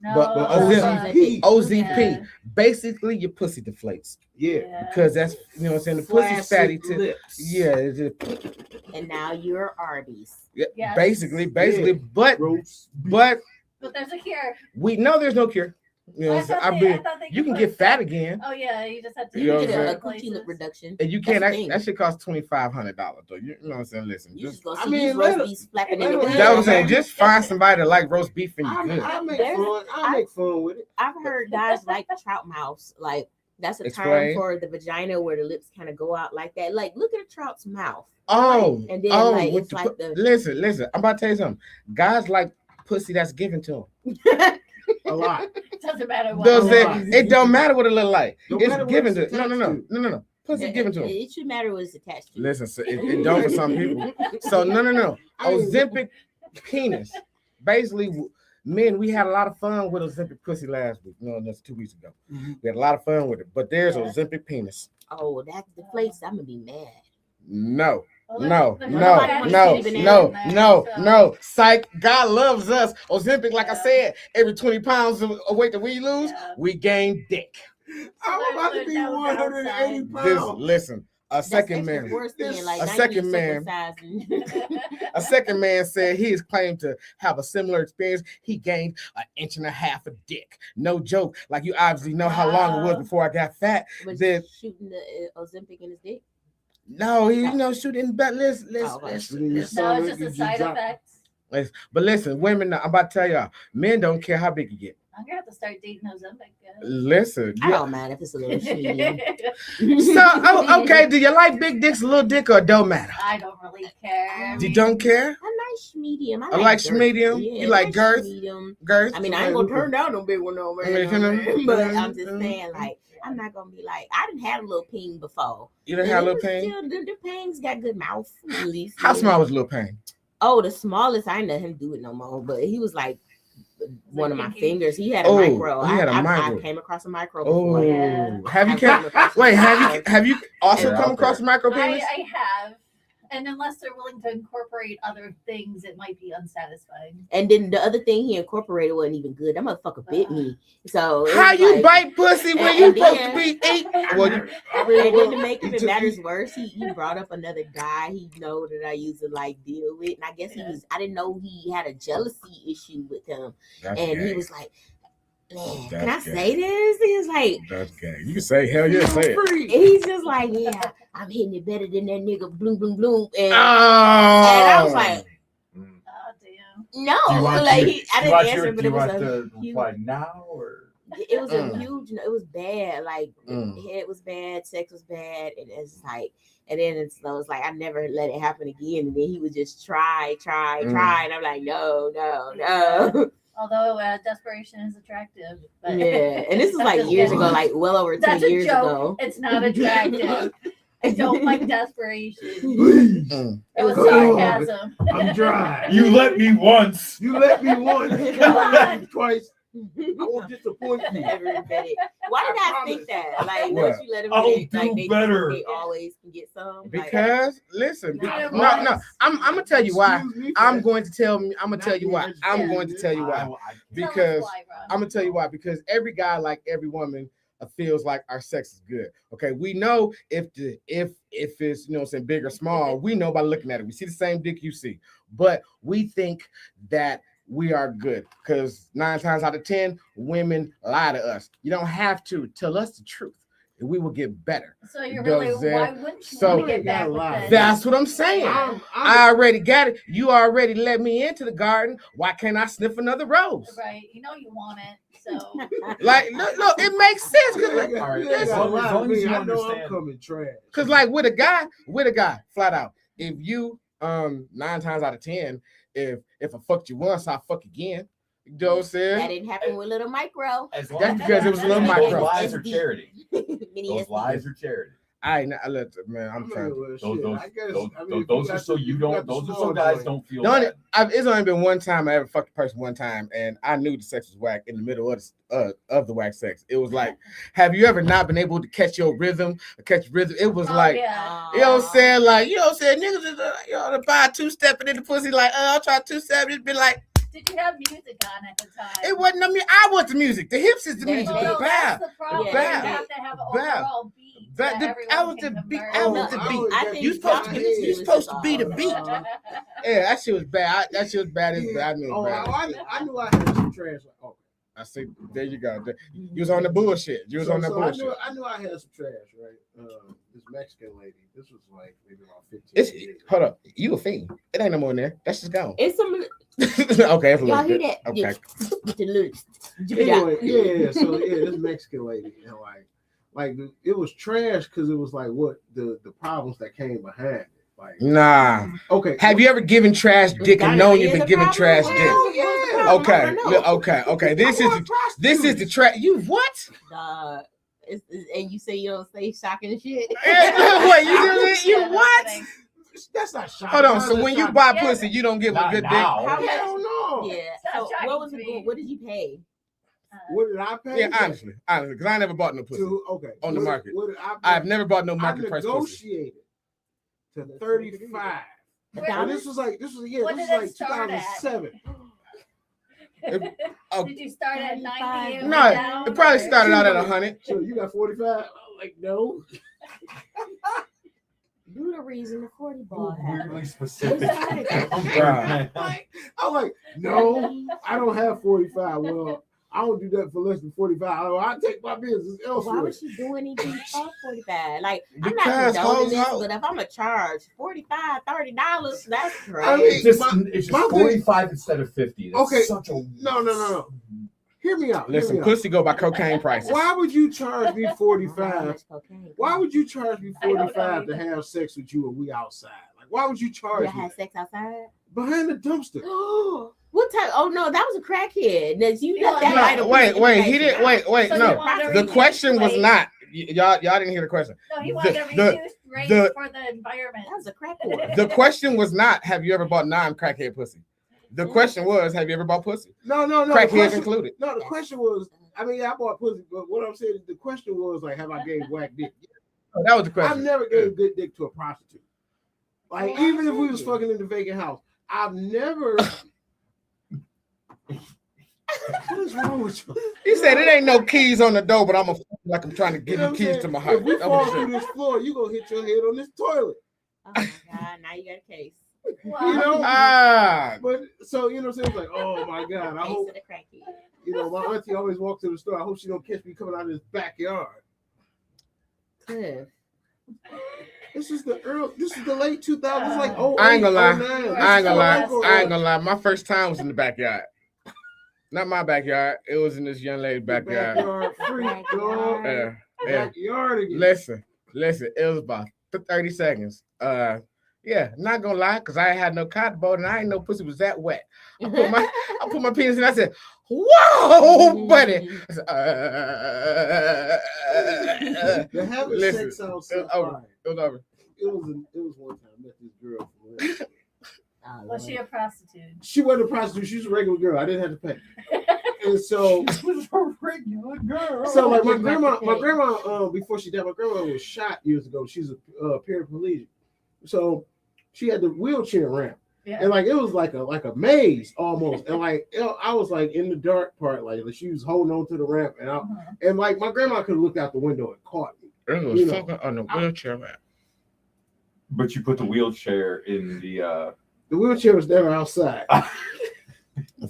No,
But
OZP.
OZP.
Yeah.
Basically, your pussy deflates
Yeah.
because that's you know what I'm saying. The pussy's fatty
Flaccid
too.
lips.
Yeah, it's just,
And now you're Arby's.
yeah,
Yes.
basically,
Yeah.
but
Ropes.
But there's a cure.
we know there's no cure. You know,
I
what I'm saying?
thought they
you can
put
get fat
fat-
again,
Oh yeah, you just have to.
You
You
know
can
what
get
I'm
a
go
coochie
places.
lip reduction.
and you
That's
can't.
the thing.
That shit costs $2,500 though. You know what I'm saying? Listen,
You
just
just go
I
see
mean,
these
let
roast
it-
beefs flapping
let
in the
it-
wind.
that was saying. Just find somebody that like roast beef and you good.
I make
There's-
fun. I make fun with it.
I've heard guys like trout mouths. Like that's a
Explain.
term for the vagina where the lips kind of go out like that. Like look at a trout's mouth.
Oh,
And then,
oh,
like,
with
it's like the-
listen. I'm about to tell you something. Guys like pussy that's given to them.
A lot.
Doesn't matter what.
Does
it-
it don't matter what it look like.
Don't
It's
matter what
given
it's
to no.
attached
No. Pussy given to them.
It should matter what it's attached to.
Listen, so it don't for some people. So no.
I mean-
Ozempic penis. Basically, men, we had a lot of fun with Ozempic pussy last week. No, that's 2 weeks ago.
Mhm.
We had a lot of fun with it. But there's
Yeah.
Ozempic penis.
Oh, that deflates. I'm gonna be mad.
No.
Well,
No,
there's
no,
nobody
wants
no,
to see the
no,
banana in
no,
there, so-
no. Psych, God loves us. Ozempic, like I
Yeah.
said, every 20 pounds of weight that we lose,
Yeah.
we gain dick.
I'm about to be
There's no
180
This,
pounds.
listen, a
That's
second
extra
man.
worse than like
A
90
second man.
circumcised.
A second man said he is claimed to have a similar experience. He gained 1.5 inches of dick. No joke. Like you obviously know how long it was
Wow.
before I got fat.
Was
Then
shooting the Ozempic in his dick.
no, he shooting back. Listen.
Oh, okay.
No, it's just a side effect.
But listen, women. I'm about to tell y'all, men don't care how big you get.
I'm gonna have to start dating Ozempic.
Listen.
I don't mind if it's a little medium.
So, okay, do you like big dicks, little dick, or it don't matter?
I don't really care.
You don't care?
A nice medium.
I like
girth.
medium.
Yeah,
You like
nice
girth?
Medium.
Girth?
I mean, I ain't gonna turn down no big one no
I mean, you know,
man. But I'm just
mhm.
saying, like, I'm not gonna be like, I didn't have a little ping before.
You done
And
had a
it
little
was
pain?
Still, the pings got good mouth. At least.
How
yeah.
small was Lil Pain?
Oh, the smallest. I didn't let him do it no more, but he was like one of my
pinky?
fingers. He had a
Oh,
micro.
he had a
I
micro.
came across a micro
Oh,
before.
Yeah.
have you
I
come?
came across a
Wait,
micro.
have you also
They're
come
out
across a micro penis?
I have. And unless they're willing to incorporate other things, it might be unsatisfying.
And then the other thing he incorporated wasn't even good. That motherfucker bit me. So it
How
was
you
like-
bite pussy when
and
you supposed
then-
to be eat? Well, you,
And then to make even matters worse, he brought up another guy he know that I used to like deal with, and I guess he was. I didn't know he had a jealousy issue with him,
that's
and
gay.
he was like, "Man, can I
That's
say this?" He was like,
That's gay. You can say hell yeah, say it.
he's just like, "Yeah, I'm hitting it better than that nigga." Bloom, bloom, bloom, and
Oh,
I was like,
Oh damn.
"No,
Do you want
like
to,
I
do you
didn't
want
answer,
your-
but
do
it
you
was
want
a
to
huge."
reply now or
It was a
Mm.
huge. It was bad. Like
Mm.
head was bad, sex was bad, and it's like, and then it's like I never let it happen again. And then he would just try,
Mm.
and I'm like, no.
Although desperation is attractive. But
Yeah, and this was like years ago, like well over 10
That's a
years
joke.
ago.
It's not attractive. I don't like desperation.
Please.
Mm.
It was
Oh,
sarcasm.
I'm dry.
you let me once.
You let me once.
God.
Twice. I won't disappoint you.
Never admitted. Why did I think that? Like
What?
once you let them
I'll
get, like
do
they
better.
they always can get some. Like,
Because listen,
No,
no, I'm gonna tell you why.
Excuse me for
I'm
that.
going to tell me. I'm gonna tell you why. I'm going to tell you why. Because
Tell us why, Rob.
I'm gonna tell you why. Because every guy, like every woman, feels like our sex is good. Okay, we know if it's what I'm saying, big or small. We know by looking at it. We see the same dick you see, but we think that we are good because 9 times out of 10, women lie to us. You don't have to tell us the truth, and we will get better.
So you're really,
Does that-
why wouldn't you
so-
want to get back with
Yeah,
this?
That's what I'm saying. I already got it. You already let me into the garden. Why can't I sniff another rose?
Right, you know you want it, so
Like, look, it makes sense because,
All right,
You ain't
as
gotta
long-
lie
as
to
long as
me.
you
I know I'm
understand.
coming trash.
like with a guy, flat out. If you 9 times out of 10, if I fucked you once, I'll fuck again. You know what I'm
that
saying?
didn't happen with little micro.
As long
That's
as
because it was a little
those
micro.
lies are charity.
Mini
Those
SD.
lies are charity.
I let man. I'm trying.
Those
Those
are so you don't. Those are so guys don't feel bad.
It's only been one time I ever fucked a person one time, and I knew the sex was whack in the middle of the whack sex. It was like, have you ever not been able to catch your rhythm? It was
oh,
like,
yeah.
you know what I'm saying? Like, you know what I'm saying? Niggas is, the 2-stepping in the pussy, like, I'll try 2-step. It's been like,
Did you have music on at the time?
It wasn't. I mean, I was the music. The hips is the music.
Well,
The
no,
bow.
that's the problem.
Yeah.
You have to have an
Bow.
overall beat.
But
that
I was
everyone
the
can
beat.
converse.
I was
No,
the
I
beat.
was
I
that
think
You supposed to
John
be.
Hughes
You
is
supposed to
just
be the
all-
beat. Yeah, that shit was bad. That shit was bad as bad. I knew it was bad.
I knew I had some trash. Like, oh.
I see. There you go. You was on the bullshit. You was on that bullshit.
I knew I had some trash, right? This Mexican lady. This was like maybe about 15
It's
years.
hold up. You a fiend. It ain't no more in there. That's just gone.
It's some
Okay, it's a
y'all
little
hear
bit.
that?
Okay.
Anyway, yeah. So yeah, this Mexican lady, and like it was trash because it was like what the problems that came behind it. Like,
Nah.
okay,
Have you ever given trash dick and known you've been giving trash dick?
Oh, yeah.
Okay. This is the trash. You what?
And you say you don't say shocking shit.
Wait, you what?
That's not shocking.
Hold on. So when you buy pussy, you don't give a
Not
good
now.
How much?
Hell no.
Yeah.
That's
So
shocking
what was
to
it?
me.
What did you pay?
What did I pay?
dick? Yeah, honestly, because I never bought no pussy
Okay.
on the market.
What did I pay?
I've never bought no
I
market price pussy.
negotiated to 35. Now, this was like
What did it
like
start at?
2007.
Oh,
Did you start at 90? and
no,
went down,
it probably
or-
started out at 100.
So you got 45? I'm like, no.
You the reason the 40 ball happened.
Weirdly specific.
Right.
I'm like, no, I don't have 45. Well, I don't do that for less than 45. I take my business
Why
elsewhere.
was she doing anything for 45? Like, I'm
Because
not condoning
hoes
this,
out.
but if I'm gonna charge $45, $30, that's crazy.
I mean,
It's just,
My-
it's
my
just
thing-
45 instead of 50. That's
Okay.
such a
No. Hear me out. hear
Listen,
me out.
pussy go by cocaine prices.
Why would you charge me
I don't know how
45?
much cocaine.
Why would you charge me
I don't know
45 to
either.
have sex with you and we outside? Like, why would you charge
Y'all
me
had sex outside?
behind the dumpster?
What type? Oh no, that was a crackhead. Now, you
No,
left that right up
Wait,
in
wait,
the
he didn't. Wait,
So you
no.
wanted
The
to
question was
reduce
not. Y'all didn't hear the question.
No, he wanted a
the-
reduced rate
the-
for the environment.
That was a crack whore.
The question was not, have you ever bought non-crackhead pussy? The question was, have you ever bought pussy?
No. The
Crackheads
question,
included.
no, the question was, I mean, I bought pussy, but what I'm saying is the question was like, have I gave whack dick?
Oh, that was the
I've
question.
never gave good dick to a prostitute. Like,
Well,
even if we was
absolutely.
fucking in the vacant house, I've never. What is wrong with you?
He said it ain't no keys on the door, but I'm like I'm trying to give
You know
you
what I'm
keys
saying?
to my heart.
If we
That
fall
was
through
it.
this floor, you gonna hit your head on this toilet.
Oh my god, now you got a case.
Wow.
You know?
Ah,
But so you know what I'm saying? It's like, oh my god, I
Case
hope
of the crackhead.
you know my auntie always walks to the store. I hope she don't catch me coming out of this backyard.
Cliff.
This is the late 2000s, like oh.
I ain't gonna lie.
09.
I ain't gonna lie.
That's
I ain't gonna lie. My first time was in the backyard. Not my backyard. It was in this young lady's backyard.
Backyard freak, dog.
Yeah, yeah.
Backyard again.
Listen. It was about 30 seconds. Yeah, not gonna lie, because I ain't had no cotton ball and I ain't know pussy was that wet. I put my penis in. I said, "Whoa, buddy!" I said,
The having
Listen,
sex sounds
it
so
was over.
fine.
It was over.
It was one time I met this girl.
Oh,
Was she a prostitute?
She wasn't a prostitute. She was a regular girl. I didn't have to pay. And so,
regular girl.
so like my grandma, before she died, my grandma was shot years ago. She's a paraplegic. So she had the wheelchair ramp.
Yeah.
And like it was like a maze almost, and like I was like in the dark part, like she was holding on to the ramp, and like my grandma could have looked out the window and caught me.
It was
You know,
fucking on the wheelchair ramp.
But you put the wheelchair in the
The wheelchair was never outside.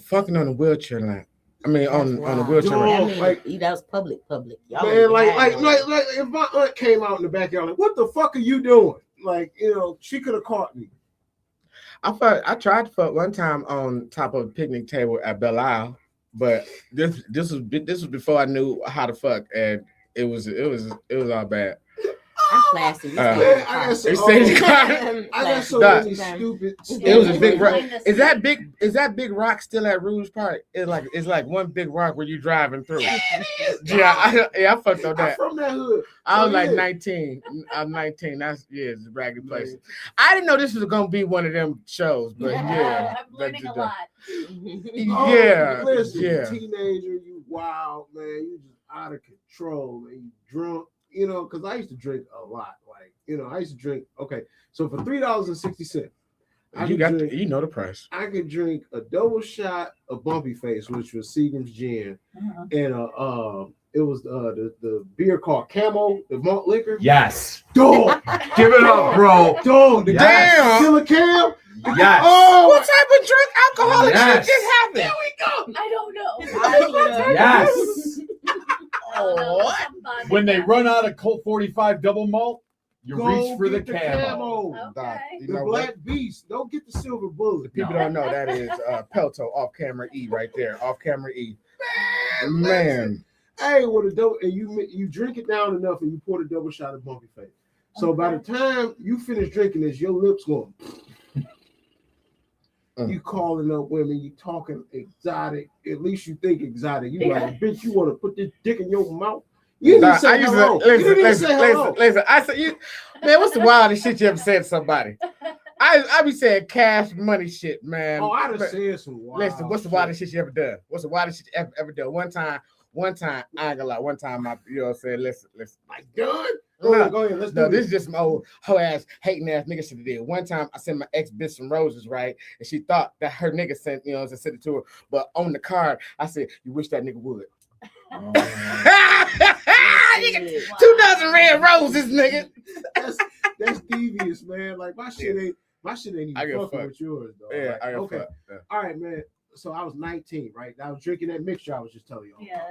Fucking on the wheelchair ramp. I mean, on the
Wow.
wheelchair
Dog.
ramp.
I mean,
like-
that was public. Y'all
Man,
ain't
like
had no-
if my aunt came out in the backyard, like, what the fuck are you doing? Like, you know, she could have caught me.
I tried to fuck one time on top of a picnic table at Belle Isle, but this was before I knew how to fuck, and it was all bad.
I'm classy. We
Uh,
stay in the
I
car.
got so,
They say-
I got so
Dog.
many stupid.
It was a
Yeah,
big rock.
behind the
Is that big rock still at Rouge Park? It's like one big rock where you driving through. Yeah, I fucked on
I'm
that.
from that hood.
I was
So,
like
yeah.
19. I'm 19. It's a raggedy place. I didn't know this was gonna be one of them shows, but yeah.
I'm learning a lot.
Oh,
Yeah,
listen,
yeah.
teenager, you wild man, you just out of control, and you drunk. You know, because I used to drink a lot. Like, you know, I used to drink. Okay, so for $3.60,
You know the price.
I could drink a double shot of Bumpy Face, which was Seagram's gin, and it was the beer called Camo, the malt liquor.
Yes.
Dog,
Give it up, bro.
dog, the
Damn.
Killer Cam.
Yes.
Oh, what type of drink alcoholic
Yes.
shit just happened?
There we go.
I don't know.
Yes.
What?
Somebody
When they
got
run
it.
out of Colt 45 double malt, you
Go
reach for the
get
camo.
Doc,
Okay.
you
The
know
Black
what?
Beast. Don't get the Silver Bullet.
People
No.
don't know that is Pelto off camera E right there. Off camera E. Man.
Hey, with a double, and you drink it down enough, and you pour the double shot of Bumpy Face. So by the time you finish drinking this, your lips going. You calling up women, you talking exotic. At least you think exotic. You like, bitch, you want to put this dick in your mouth? You didn't
Nah,
say
I used
hello.
to
You didn't even say hello.
listen. I said, man, what's the wildest shit you ever said to somebody? I be saying cash money shit, man.
Oh, I done
Man,
said some wild
listen, what's the wildest shit you ever done? What's the wildest shit you ever done? One time, I ain't gonna lie. One time, you know what I'm saying? Listen.
Like, done?
No,
Go ahead. Let's
No,
do
this is just my old hoe ass, hating ass nigga shit did. One time I sent my ex bitch some roses, right? And she thought that her nigga sent, you know, I sent it to her. But on the card, I said, you wish that nigga would.
Oh.
Nigga, 2 dozen red roses, nigga.
That's devious, man. Like my shit ain't
I
even
give a
fucking
fuck.
with yours, though.
Yeah,
Like,
I got
okay.
fucked. Yeah.
All right, man. So I was 19, right? I was drinking that mixture I was just telling you.
Yeah.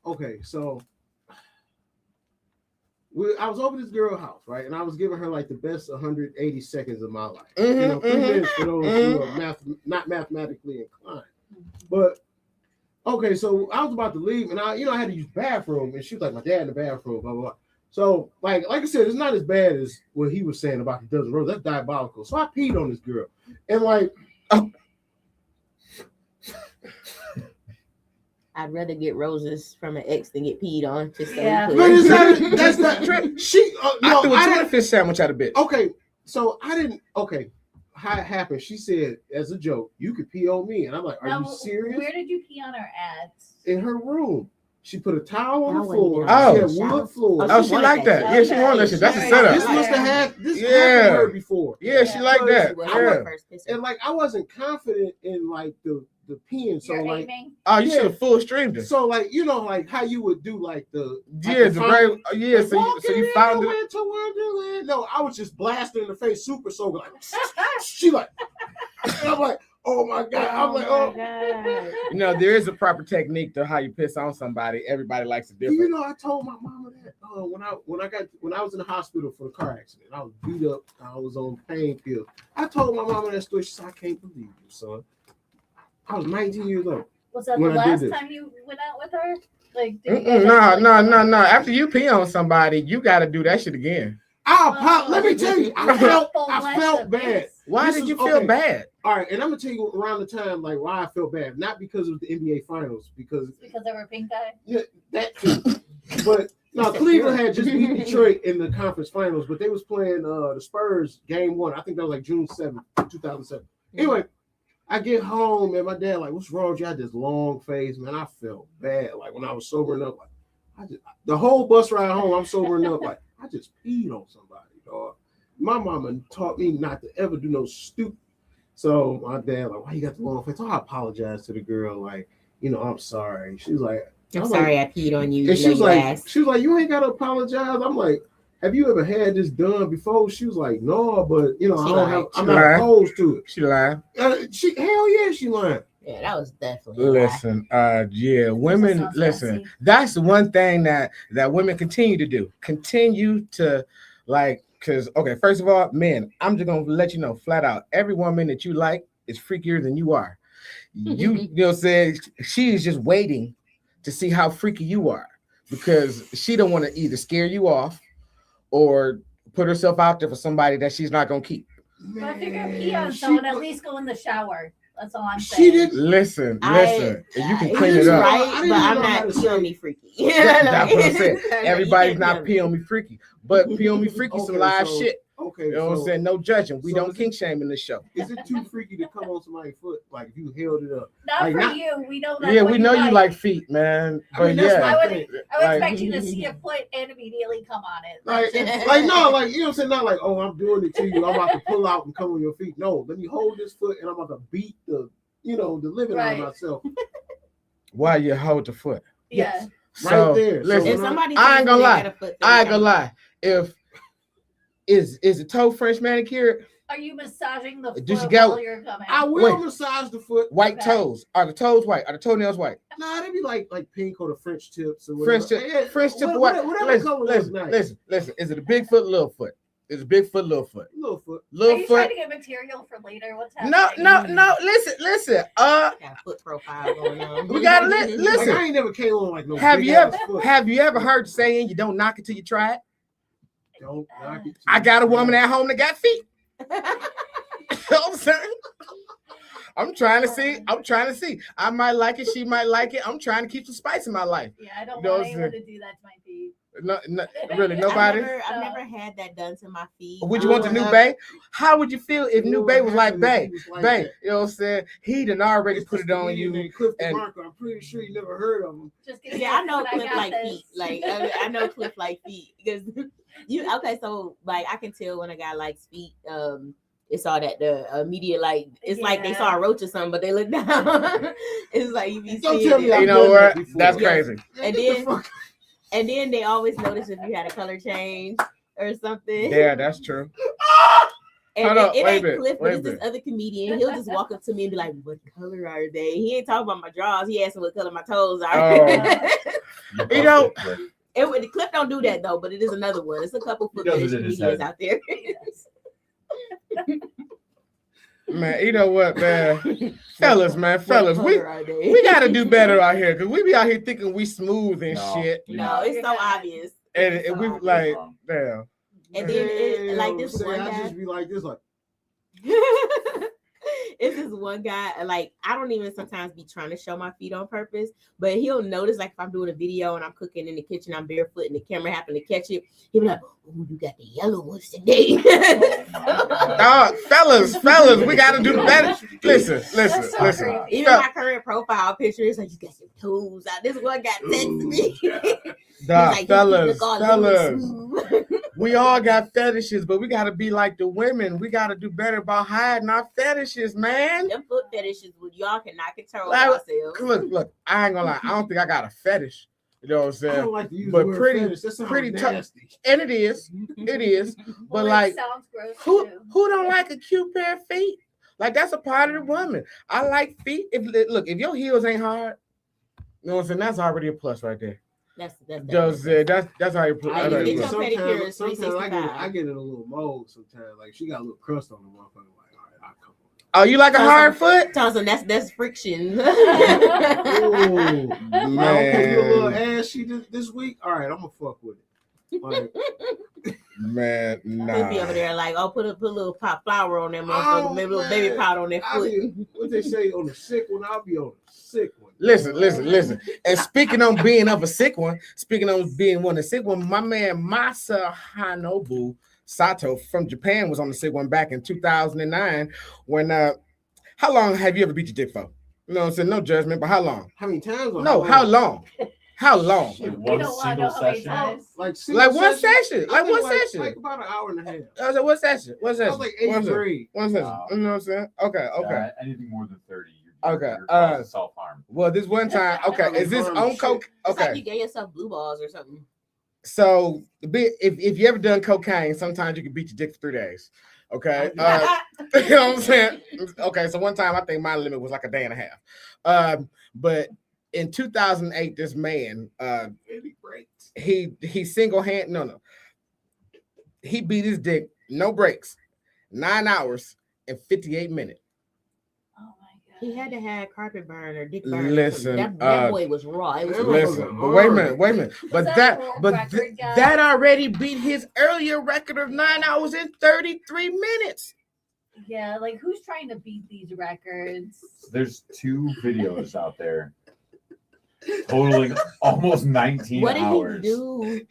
Okay, so I was over this girl's house, right? And I was giving her like the best 180 seconds of my life. You know, 3 minutes for those who are not mathematically inclined. But okay, so I was about to leave, and I had to use the bathroom, and she was like, "My dad in the bathroom." Blah blah blah. So like I said, it's not as bad as what he was saying about the dozen roses. That's diabolical. So I peed on this girl, and like.
I'd rather get roses from an ex than get peed on. Just so
Yeah.
we
But
clear.
it's not, that's not she.
I threw a
I
20
didn't.
fish sandwich at a bitch.
Okay, so I didn't. Okay, how it happened? She said as a joke, "You could pee on me," and I'm like, "Are
Now,
you serious?"
Where did you pee on her at?
In her room, she put a towel on
I
the
wouldn't
floor.
even
Oh.
She had
shower.
wood floor.
Oh, she
wanted
like that.
that.
Yeah, she wanted that shit. That's a setup.
This must have had this
Yeah.
happened to her before.
Yeah, she like that.
Well,
I
I'm
Yeah.
the first pisser.
And like I wasn't confident in like the peeing, so
You're
like
aiming?
Oh, you
Yeah.
should have full streamed it.
so like you know like how you would do like the
Yeah, the
final-
great. Yeah,
like,
so you
walking
found it.
into Wonderland. No, I was just blasting in the face, super so like she like, and I'm like, oh my god, I'm like, oh.
God.
You know, there is a proper technique to how you piss on somebody. Everybody likes it
You
different.
know, I told my mama that when I was in the hospital for the car accident, I was beat up. I was on pain pills. I told my mama that story. She said, "I can't believe you, son." I was 19 years old.
Was that the
When I did
last
this.
time you went out with her? Like, did you guys
No.
actually-
No. After you pee on somebody, you got to do that shit again.
Let me tell you, I felt bad.
Why
This
did
is-
you feel
okay.
bad?
All right, and I'm gonna tell you around the time like why I felt bad, not because of the NBA Finals, because
Because they were pink eye?
that too. But no, Cleveland had just beat Detroit in the conference finals, but they was playing the Spurs game 1. I think that was like June 7th, 2007. Anyway, I get home and my dad like, "What's wrong with you?" I had this long face, man. I felt bad. Like when I was sobering up, like the whole bus ride home, I'm sobering up, like I just peed on somebody, dog. My mama taught me not to ever do no stupid. So my dad like, "Why you got the long face?" So I apologized to the girl, like, "I'm sorry." She was like,
I'm
I'm
sorry I peed on you.
and she was
you
like,
ass.
"You ain't gotta apologize." I'm like, "Have you ever had this done before?" She was like, "No, but I'm not
lied.
opposed to it."
She lied.
Hell yeah, she lied.
Yeah, that was definitely a lie.
Listen, yeah, women.
sounds
Listen,
messy.
that's the one thing that women continue to do. Continue to like, because okay, first of all, men, I'm just gonna let you know flat out, every woman that you like is freakier than you are. You know what I'm saying? She is just waiting to see how freaky you are because she don't want to either scare you off or put herself out there for somebody that she's not gonna keep.
Well, if you're gonna pee on
She
someone, at
put-
least go in the shower. That's all I'm
She
saying.
did.
Listen,
I-
and you can
It's
clean it up.
right,
I didn't
but I'm
know how
not
to
pee on
say-
me freaky.
That's what I'm saying.
You
Everybody's
can't
not pee on me freaky, but pee on me freaky some
Okay,
live
so-
shit.
Okay,
You know what I'm
so
saying? No judging. We
so
don't
is
kink shame in this show.
is it too freaky to come on somebody's foot? Like if you held it up?
Not
Like,
for
not-
you. We know that.
Yeah, we know you like feet, man.
I
But
mean, that's
yeah,
my
I would,
thing.
I would
Like-
expect you to see a foot and immediately come on it.
Like,
That's
like no, like you know what I'm saying? Not like, oh, I'm doing it to you. I'm about to pull out and come on your feet. No, let me hold this foot and I'm about to beat the living out
Right.
of myself.
why you hold the foot?
yeah.
So,
Right there.
listen,
And somebody
I ain't
tells
gonna
me they
lie.
got a foot
I ain't
fetish,
gonna lie. If is the toe French manicured?
Are you massaging the
Did you
foot
go-
while you're coming?
I will
Wait.
massage the foot.
White
Okay.
toes. Are the toes white? Are the toenails white?
Nah, they be like pink or the French tips or whatever.
French tip.
Yeah,
French tip.
whatever,
What?
whatever color looks
Listen.
nice.
Listen. Is it a big foot, little foot? Is it big foot, little foot?
Little foot.
Are
Little
you
foot.
trying to get material for later? What's
No.
happening?
Listen.
got a foot profile going on.
We gotta listen.
Like, I ain't never came on like no.
Have
big
you
ass
ever
foot.
have you ever heard the saying you don't knock it till you try it?
Don't knock it.
I got a woman at home that got feet. You know what I'm saying? I'm trying to see. I might like it. She might like it. I'm trying to keep some spice in my life.
Yeah, I don't
You know
want
what I'm
anyone to do that to my feet.
No, really, nobody.
I've never had that done to my feet.
Would you want the new Bay? How would you feel if new Bay was like Bay? Bay, you know what I'm saying? He done already put it on you.
Cliff
and-
DeMarco, I'm pretty sure you never heard of him.
Just give me
Yeah, I
a
know
foot,
Cliff
got
like
this.
feet. Like I know Cliff like feet because you okay. So like I can tell when a guy likes feet. It's all that the immediate like it's like they saw a roach or something, but they look down. It's like you be
Don't
seeing
tell me
it.
I've
You know
done that
what?
before.
That's
Yes.
crazy.
And
Get the
then-
fuck-
And then they always notice if you had a color change or something.
Yeah, that's true.
And
Hold up,
it
wait a
ain't
bit,
Cliff,
wait
but
a
it's this
bit.
other comedian. He'll just walk up to me and be like, "What color are they?" He ain't talking about my drawers. He asked me what color my toes are.
You know-
The Cliff don't do that though, but it is another one. It's a couple foot
He does
fetish
it in his
comedians
head.
out there.
Man, you know what, man? Fellas,
What
we
color are they?
we gotta do better out here because we be out here thinking we smooth and
No.
shit.
No, it's
You're
so
not.
obvious.
And
It's so
we
obvious.
like,
Wrong.
damn.
And then it, like
Damn,
this
say,
one
I
guy.
just be like this, like
It's this one guy, like I don't even sometimes be trying to show my feet on purpose, but he'll notice like if I'm doing a video and I'm cooking in the kitchen, I'm barefoot and the camera happen to catch it, he'll be like, "Oh, you got the yellow ones today."
Dog, fellas, we gotta do better. Listen.
That's so creepy.
Even my current profile picture is like, "You got your toes out." This one guy texted me. He's
Dog,
like, "Your feet look all little and
fellas.
smooth."
We all got fetishes, but we gotta be like the women. We gotta do better about hiding our fetishes, man.
Them foot fetishes, with y'all cannot control
Like,
yourselves.
Look, I ain't gonna lie. I don't think I got a fetish. You know what I'm
I
saying?
don't like to use
But
the word
pretty-
fetish. That sounds
pretty tough.
nasty.
And it is. But
Well,
like,
it sounds gross
who
too.
don't like a cute pair of feet? Like that's a part of the woman. I like feet. If your heels ain't hard, you know what I'm saying? That's already a plus right there.
That's
Just that's how you put.
I
That's how
get
you
your
put.
pedicure is
Sometimes I
$365.
get in a little mold sometimes. Like she got a little crust on the motherfucker. Like, all right, I'll come
Oh, you like a hard foot?
Thompson, that's friction.
on. Ooh, man. You a little
Man,
ashy this week? All right, I'm gonna fuck with it. Like,
man,
They'll be over
nah.
there like, oh, put a little pop flour on that
Oh,
motherfucker, maybe a little baby
man.
powder on that
I
foot.
be, what they say on the sick one, I'll be on the sick one.
Listen. And speaking on being of a sick one, speaking on being one of the sick one, my man Masa Hanobu Sato from Japan was on the sick one back in 2009. When how long have you ever beat your dick for? You know what I'm saying? No judgment, but how long?
How many times? or
No, how long? How long?
Like
We
one
don't want to
single
know how many
session.
times.
Like
Like one
session?
session.
I
Like
think
one session.
Like about an hour and a half.
I said, what session? What
I
session?
was like
One
8th
session.
grade.
One session.
Wow.
You know what I'm saying? Okay.
Yeah, anything more than 30.
Okay,
You're causing self-harm.
Well, this one time, okay, is this on coke?
It's like
Okay,
you gave yourself blue balls or something.
so if you ever done cocaine, sometimes you can beat your dick for 3 days. Okay, you know what I'm saying? Okay, so one time I think my limit was like a day and a half. But in 2008, this man, he single hand he beat his dick, no breaks, 9 hours and 58 minutes.
Oh my god.
He had to have carpet burn or dick burn.
Listen,
that boy was raw. It was
Listen, but wait a minute.
Was that a world record, guys?
that already beat his earlier record of 9 hours and 33 minutes.
Yeah, like who's trying to beat these records?
There's two videos out there. totaling almost 19
What did
hours.
he do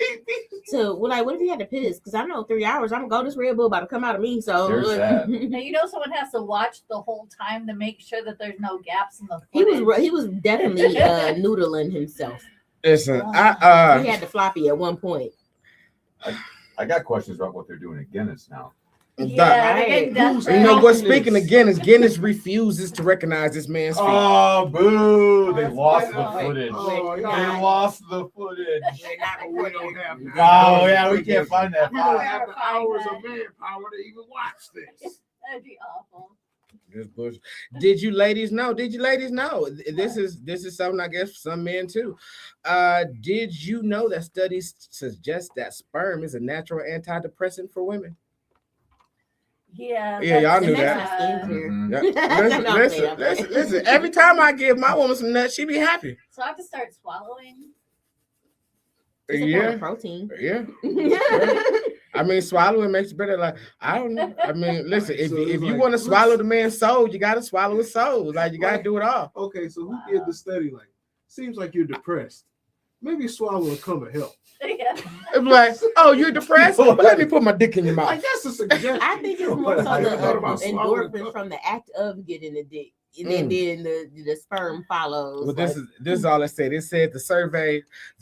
to what if he had to piss? Because I know 3 hours, I'm gonna go, this Red Bull about to come out of me. So
There's that.
Now, you know, someone has to watch the whole time to make sure that there's no gaps in the
he
footage.
was definitely noodling himself.
Listen,
He had the floppy at one point.
I got questions about what they're doing at Guinness now.
Yeah,
Right.
they're getting desperate.
You know what?
Guinness.
Speaking of Guinness refuses to recognize this man's feet.
Oh, boo! They
That's
lost the
horrible.
footage.
Oh,
They
yeah.
lost the footage.
We're not
We
recording.
don't have
Oh, yeah, we can't find that
We don't
file.
have the hours of manpower to even watch this.
That'd be awful.
This bullshit. Did you ladies know? This is something I guess for some men too. Did you know that studies suggest that sperm is a natural antidepressant for women?
Yeah.
Yeah, y'all
that's-
knew
It makes
that.
my skin clear.
Mhm.
Yeah. Listen. Every time I give my woman some nuts, she be happy.
So I have to start swallowing.
It's a form of
Yeah,
protein.
yeah. I mean, swallowing makes it better. Like, I don't know. I mean, listen, if
So it's
you
like,
want to
let's-
swallow the man's soul, you gotta swallow his soul. Like, you gotta do it all.
Okay, so who did the study? Like, seems like you're depressed. Maybe swallowing come and help.
Yeah.
It's like, oh, you're depressed? Well, let me put my dick in your
Like
mouth.
that's a suggestion.
I think it's more so
I
the
thought about swallowing
endorphins
cum.
from the act of getting the dick. And then the sperm follows.
Well, this is all it said. It said the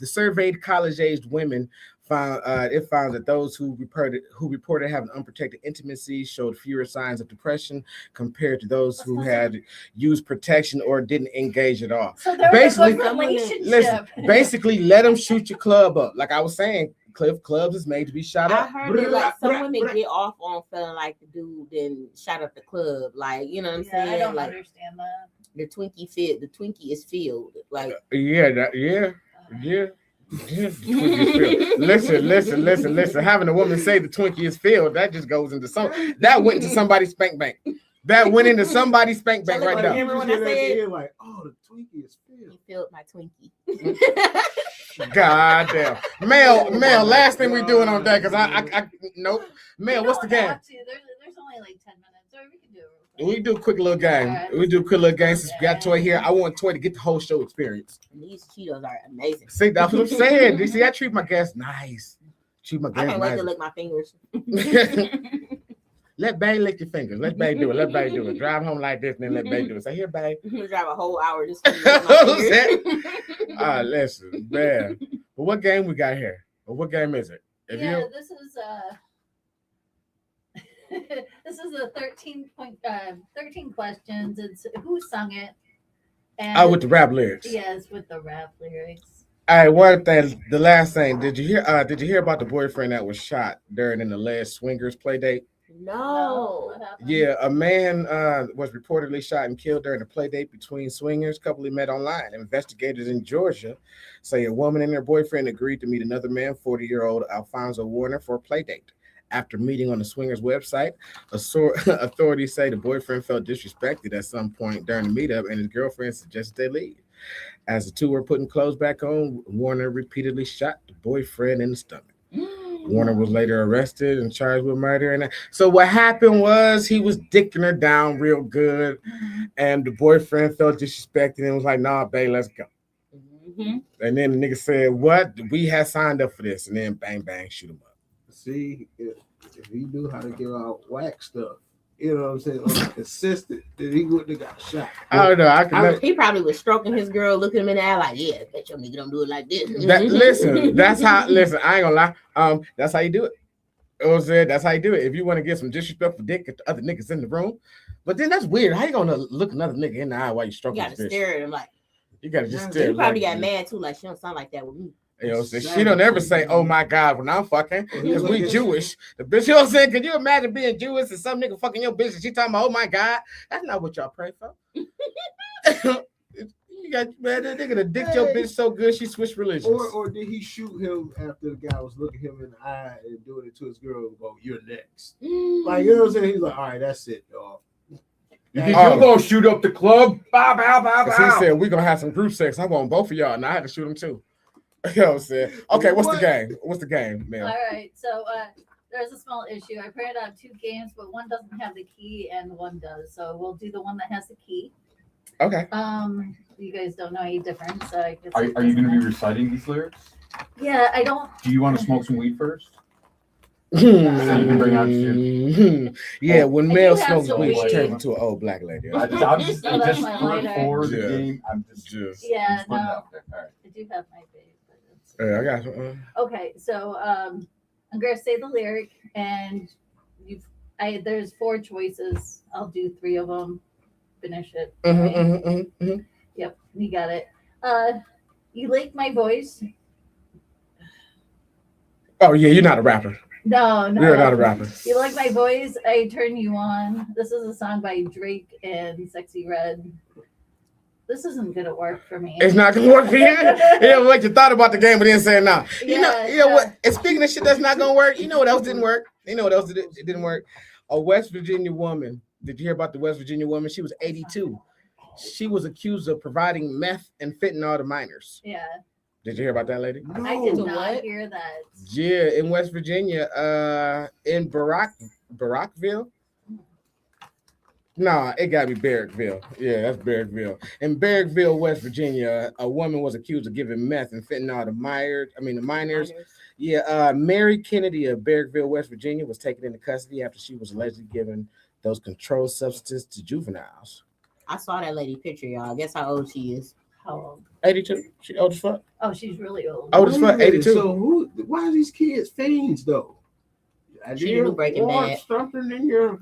surveyed college-aged women found that those who reported having unprotected intimacy showed fewer signs of depression compared to those who had used protection or didn't engage at all.
So there was a
Basically-
good relationship.
Listen, basically, let them shoot your club up. Like I was saying, clubs is made to be shot
I
up.
heard that like some
Bruh,
women
bruh.
get off on feeling like the dude then shot up the club. Like, you know what I'm
Yeah,
saying?
I don't
Like
understand that.
the Twinkie is filled. Like
Yeah. Listen. Having a woman say the Twinkie is filled, that just goes into that went into somebody's spank bank. That went into somebody's spank bank right there.
Remember when
You
I
just hear that
said-
at the end, like, oh, the Twinkie is filled.
he filled my Twinkie.
God damn. Mel, last thing we doing on that, because I nope. Mel, what's the
We don't
game?
have to. There's only like 10 minutes, or we can do it real quick.
We do a quick little game. Since we got Toy here. I want Toy to get the whole show experience.
And these Cheetos are amazing.
See, that's what I'm saying. You see, I treat my guests nice. Treat my
I
guests
can't wait to
nice.
lick my fingers.
Let Bay lick your fingers. Let Bay do it. Drive home like this, and then let Bay do it. Say, here, Bay.
I'm gonna drive a whole hour just to lick my fingers.
Listen, man. But what game we got here? Or what game is it? If
Yeah,
you
this is this is a 13 questions. It's who sung it. And
with the rap lyrics.
yes, with the rap lyrics.
All right, one thing, the last thing. Did you hear about the boyfriend that was shot during an alleged swingers play date?
No.
What happened?
Yeah, a man was reportedly shot and killed during a play date between swingers. Couple he met online. Investigators in Georgia say a woman and her boyfriend agreed to meet another man, 40-year-old Alfonso Warner, for a play date. After meeting on the swingers website, authorities say the boyfriend felt disrespected at some point during the meetup, and his girlfriend suggested they leave. As the two were putting clothes back on, Warner repeatedly shot the boyfriend in the stomach. Warner was later arrested and charged with murder. And so what happened was he was dicking her down real good, and the boyfriend felt disrespected and was like, "Nah, babe, let's go."
Mhm.
And then the nigga said, "What? We had signed up for this," and then bang bang, shoot him up.
See, if he knew how to give out whack stuff, you know what I'm saying, on consistent, then he wouldn't have got shot.
I don't know. I can.
He probably was stroking his girl, looking him in the eye like, yeah, bet your nigga don't do it like this.
Listen, that's how. Listen, I ain't gonna lie. That's how you do it. That's how you do it. If you want to get some disrespectful dick, get the other niggas in the room. But then that's weird. How you gonna look another nigga in the eye while you
You
stroking
gotta
his bitch?
stare at him like,
You gotta just stare.
he probably
like,
got mad too, like, she don't sound like that with me.
You know, so she don't ever say, "Oh my God," when I'm fucking, because we Jewish. The bitch, you know what I'm saying? Can you imagine being Jewish and some nigga fucking your bitch and she talking about, "Oh my God"? That's not what y'all pray for. You got man, that nigga that dicked your bitch so good she switched religions.
Or did he shoot him after the guy was looking him in the eye and doing it to his girl and go, "You're next"? Like, you know what I'm saying? He's like, "All right, that's it, dog."
You think you're gonna shoot up the club? Bow, bow, bow,
'Cause he
bow.
said we're gonna have some group sex. I want both of y'all, and I had to shoot him too. You know what I'm saying? Okay, what's the game? What's the game, man?
All right, so there's a small issue. I printed out 2 games, but one doesn't have the key and one does. So we'll do the one that has the key.
Okay.
you guys don't know any difference. So I guess
Are
it
you going to be
doesn't-
reciting these lyrics?
Yeah, I don't.
Do you want to smoke some weed first?
Yeah, when
I
Mel
do have
smokes
some
weed, she
weed.
turns into an old black lady.
I'm just
Oh, that's
just
my
for
lighter.
the
Yeah.
game. I'm just
Yeah,
putting it
no,
out there. All right.
I do have my vape. But it's...
Yeah, I got some.
Okay, so I'm gonna say the lyric, and there's 4 choices. I'll do 3 of them. Finish it. Right? Yep, you got it. You like my voice?
Oh yeah, you're not a rapper.
No,
You're not a rapper.
You like my voice? I turn you on. This is a song by Drake and Sexy Red. This isn't gonna work for me.
It's not gonna work for you. Yeah, like you thought about the game, but didn't say it now. You know
Yeah.
what? And speaking of shit that's not gonna work, you know what else didn't work? You know what else it didn't work? A West Virginia woman. Did you hear about the West Virginia woman? She was 82. She was accused of providing meth and fentanyl to minors.
Yeah,
Did you hear about that lady?
I did
To
not
what?
hear that.
Yeah, in West Virginia, in Barackville. Nah, it gotta be Barrackville. Yeah, that's Barrackville. In Barrackville, West Virginia, a woman was accused of giving meth and fentanyl to the minors. Yeah, Mary Kennedy of Barrackville, West Virginia, was taken into custody after she was allegedly giving those controlled substances to juveniles.
I saw that lady picture, y'all. Guess how old she is?
How old?
82. She old as fuck.
Oh, she's really old.
Old as fuck.
Wait a minute,
82.
So why are these kids fiends though?
She knew Breaking Bad.
Something in your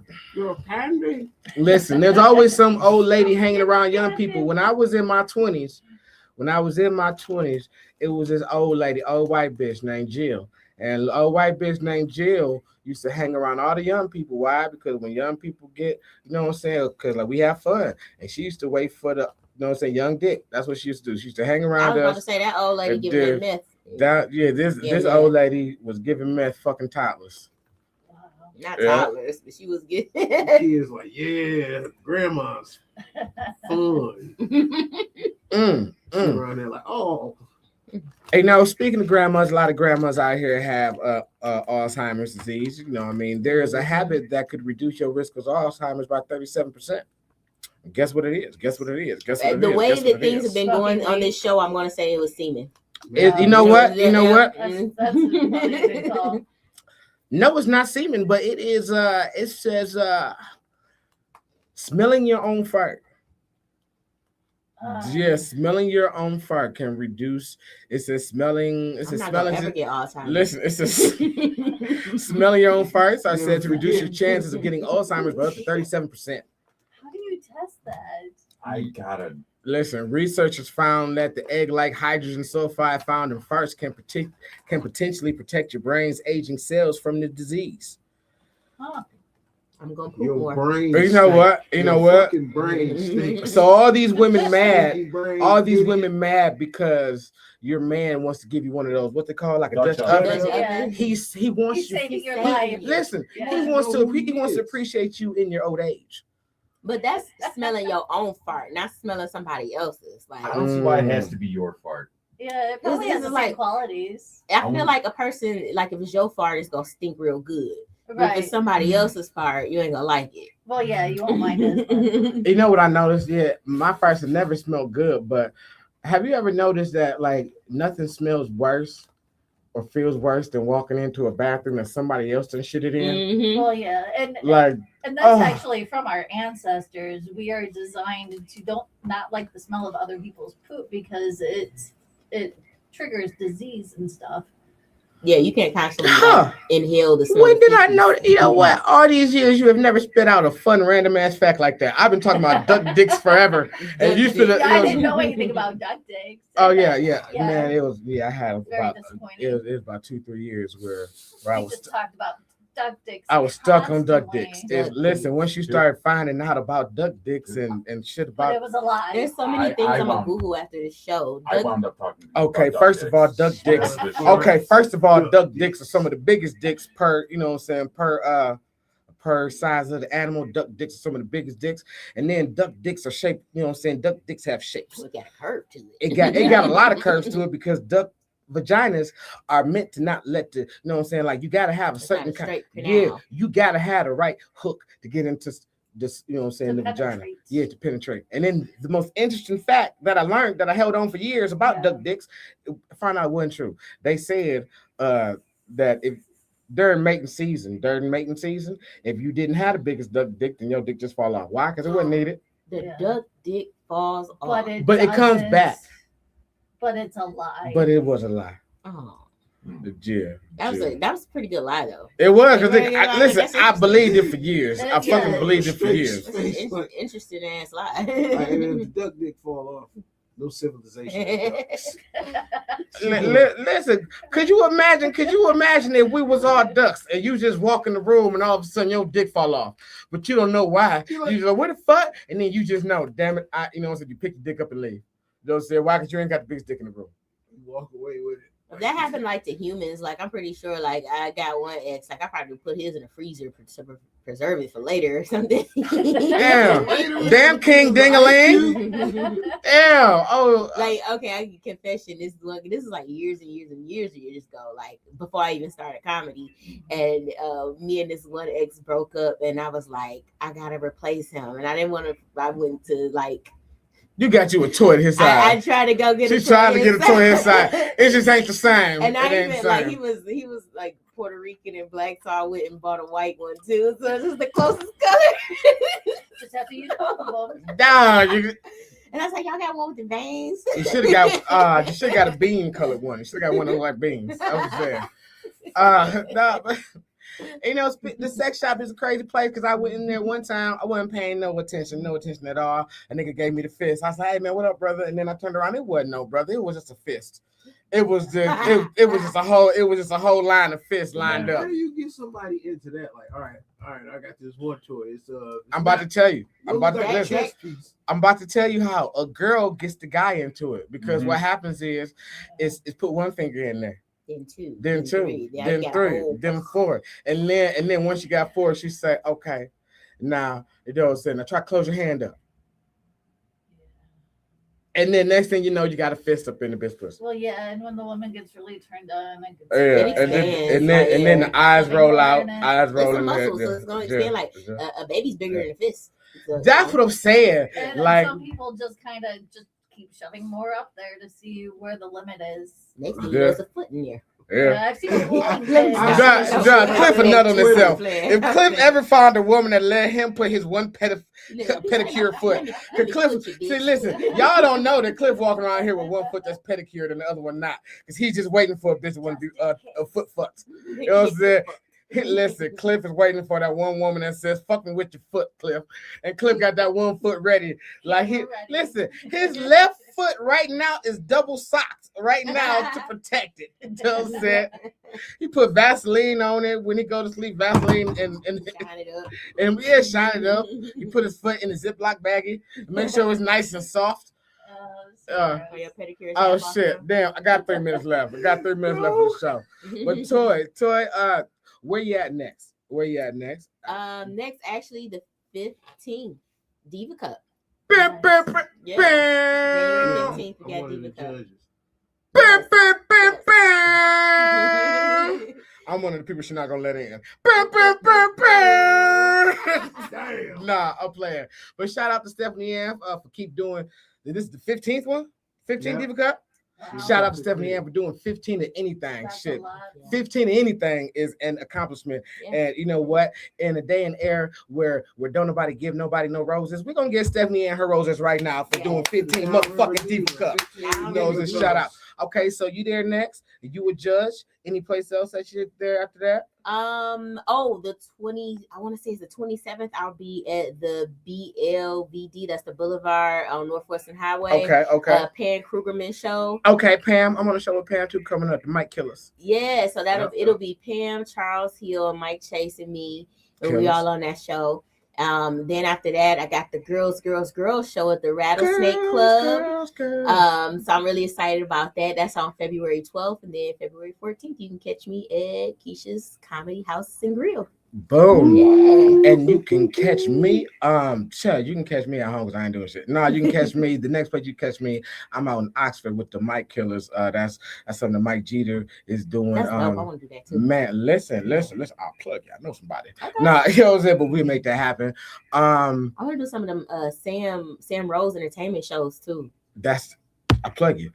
candy.
Listen, there's always some old lady hanging around young people. When I was in my 20s, it was this old lady, old white bitch named Jill. And old white bitch named Jill used to hang around all the young people. Why? Because when young people get, you know what I'm saying? Because like we have fun. And she used to wait for the, you know what I'm saying, young dick. That's what she used to do. She used to hang
I
around
was about to
us.
say that old lady
and
giving that myth.
This old lady was giving meth fucking toddlers.
Not
Yeah.
toddlers, but she was getting.
Kids like, yeah, grandma's fun. Around there like, oh.
Hey, now speaking of grandmas, a lot of grandmas out here have Alzheimer's disease. You know, I mean, there is a habit that could reduce your risk of Alzheimer's by 37%. Guess what it is?
The way that things have been going on this show, I'm going to say it was semen.
You know what?
That's a good call.
No, it's not semen, but it is. It says smelling your own fart. Yeah, smelling your own fart can reduce. It says smelling. It says
I'm not gonna ever
smelling.
get Alzheimer's.
Listen, it says smelling your own farts are said to reduce your chances of getting Alzheimer's by up to 37%.
How do you test that?
I gotta.
Listen, researchers found that the egg-like hydrogen sulfide found in farts can potentially protect your brain's aging cells from the disease.
Huh.
I'm gonna put
Your
more.
brain.
You know what? You know what?
Fucking brain stinks.
So all these women mad.
Brain
All these
idiot.
women mad because your man wants to give you one of those. What they call like a
Dutch
Dutch
oven.
oven.
Yeah.
He wants
He's
you.
saving your
he-
life.
Listen,
Yeah.
he wants to appreciate you in your old age.
But that's smelling your own fart, not smelling somebody else's. Like
I don't see why it has to be your fart.
Yeah, it probably
This
has
is
the
like-
same qualities.
I feel like a person, like if it's your fart, it's gonna stink real good. But if
Right.
it's somebody else's fart, you ain't gonna like it.
Well, yeah, you won't mind it.
You know what I noticed? Yeah, my farts have never smelled good, but have you ever noticed that like nothing smells worse or feels worse than walking into a bathroom that somebody else done shit it in?
Mhm.
Well, yeah, and
Like,
and that's
oh.
actually from our ancestors. We are designed to not like the smell of other people's poop because it triggers disease and stuff.
Yeah, you can't constantly
Huh.
inhale the smell.
when
of
did I
feces.
know? You know what? All these years you have never spit out a fun random ass fact like that. I've been talking about duck dicks forever, and you spit.
Yeah, I didn't know anything about duck dicks.
Oh yeah,
Yeah.
man. It was I had
Very
about
disappointing.
it was about 2-3 years where I
We
was
just talked about duck dicks.
I was stuck on duck
constantly.
dicks.
Duck
Listen, once you start finding out about duck dicks and shit
But
about
it was a lie.
There's so many
I
things I'm gonna
wound-
Google after this show.
I wound up talking.
Okay,
about
first of all, duck dicks.
This year.
Okay, first of all,
Duck
duck
dicks.
dicks are some of the biggest dicks per, you know what I'm saying, per size of the animal. Duck dicks are some of the biggest dicks. And then duck dicks are shaped, you know what I'm saying? Duck dicks have shapes.
We got a curve to it.
It got a lot of curves to it because duck vaginas are meant to not let the, you know what I'm saying? Like you gotta have a
It's not
certain
a
kind.
straight
Yeah,
canal.
you gotta have the right hook to get into Just, you know what I'm saying,
To
the vagina.
penetrate.
Yeah, to penetrate. And then the most interesting fact that I learned that I held on for years about duck dicks, I found out it wasn't true. They said that if during mating season, if you didn't have the biggest duck dick, then your dick just fall off. Why? Because it wasn't needed.
The duck dick falls off.
But it comes back.
But it's a lie.
But it was a lie.
Oh.
Yeah.
That was a pretty good lie though.
It was because
Listen,
I believed it for years. I fucking believed it for years.
That's an interesting ass lie.
Like, and if the duck dick fall off, no civilization.
Listen, could you imagine if we was all ducks and you just walk in the room and all of a sudden your dick fall off, but you don't know why? You just go, what the fuck? And then you just know, damn it, so you pick your dick up and leave. You know what I'm saying? Why? Because you ain't got the biggest dick in the room.
You walk away with it.
If that happened like to humans, like I'm pretty sure, like I got one ex, like I probably put his in the freezer to preserve it for later or something.
Damn King Ding-a-ling. Damn. Oh,
like okay, I can confession. This is like years and years and years ago. Like before I even started comedy, and me and this one ex broke up, and I was like, I gotta replace him, and I didn't want to. I went to like.
You got you a toy to his side.
I tried to go get.
She's trying to get a toy to his side. It just ain't the same.
And I even like he was like Puerto Rican and black, so I went and bought a white one too. So this is the closest color.
Just have to use both of them.
Nah,
and I was like, y'all got one with the veins.
You should have got a bean colored one. You should have got one of like beans. I was there. But the sex shop is a crazy place because I went in there one time. I wasn't paying no attention at all. A nigga gave me the fist. I was like, hey man, what up, brother? And then I turned around. It wasn't no brother. It was just a fist. It was just a whole line of fists lined up.
How do you get somebody into that? Like, all right, I got this one toy.
I'm about to tell you. I'm about to tell you how a girl gets the guy into it because what happens is put one finger in there. Then two, then three, then four. And then once you got four, she said, okay, now it does say, now try to close your hand up. And then next thing you know, you got a fist up in the bitch pussy.
Well, yeah, and when the woman gets really turned on,
and then the eyes roll out, eyes roll in there.
So it's gonna expand like a baby's bigger than a fist. So,
that's what I'm saying.
And
like
some people just kind of just keep shoving more up there to see where the limit is.
Next thing you know, there's a foot in there.
Yeah.
I've seen people.
Cliff a nut on himself. If Cliff ever found a woman that let him put his one pedicure foot, Cliff, see, listen, y'all don't know that Cliff walking around here with one foot that's pedicured and the other one not, because he's just waiting for a bitch that want to do a foot fucks. You know what I'm saying? Listen, Cliff is waiting for that one woman that says, fuck me with your foot, Cliff. And Cliff got that one foot ready. Like, listen, his left foot right now is double socked right now to protect it. You know what I'm saying? He put Vaseline on it when he go to sleep, Vaseline and
shine it up.
And yeah, shine it up. He put his foot in the Ziploc baggie, make sure it's nice and soft. Oh shit, damn, I got 3 minutes left. For the show. But Toy, where you at next?
Next, actually, the 15th Diva Cup.
January
15th, we got Diva Cup.
I'm one of the people she's not gonna let in. Nah, I'm playing. But shout out to Stephanie Ann for keep doing. This is the 15th one? 15th Diva Cup? Wow. Shout out to Stephanie Ann for doing 15 of anything. That's shit. 15 of anything is an accomplishment. Yeah. And you know what? In a day and era where don't nobody give nobody no roses, we're gonna give Stephanie Ann her roses right now for doing 15 motherfucking Diva Cup. You know, it's a shout out. Okay, so you there next? You a judge? Any place else that you're there after that?
The 20. I want to say it's the 27th. I'll be at the BLVD. That's the Boulevard on Northwestern Highway.
Okay.
Pam Krugerman show.
Okay, Pam. I'm on a show with Pam too coming up. The Mike Killers.
Yeah, so it'll be Pam, Charles Hill, Mike Chase, and me, and we all on that show. Then after that, I got the Girls show at the Rattlesnake Club. So I'm really excited about that. That's on February 12th, and then February 14th, you can catch me at Keisha's Comedy House and Grill.
Boom.
Yeah.
And you can catch me. Sure, you can catch me at home because I ain't doing shit. No, you can catch me. The next place you catch me, I'm out in Oxford with the Mike Killers. That's something that Mike Jeter is doing.
That's dope. I want to do that too.
Man, listen. I'll plug you. I know somebody.
Okay.
Nah, you know what I'm saying, but we'll make that happen.
I want to do some of them Sam Rose entertainment shows too.
That's I plug you.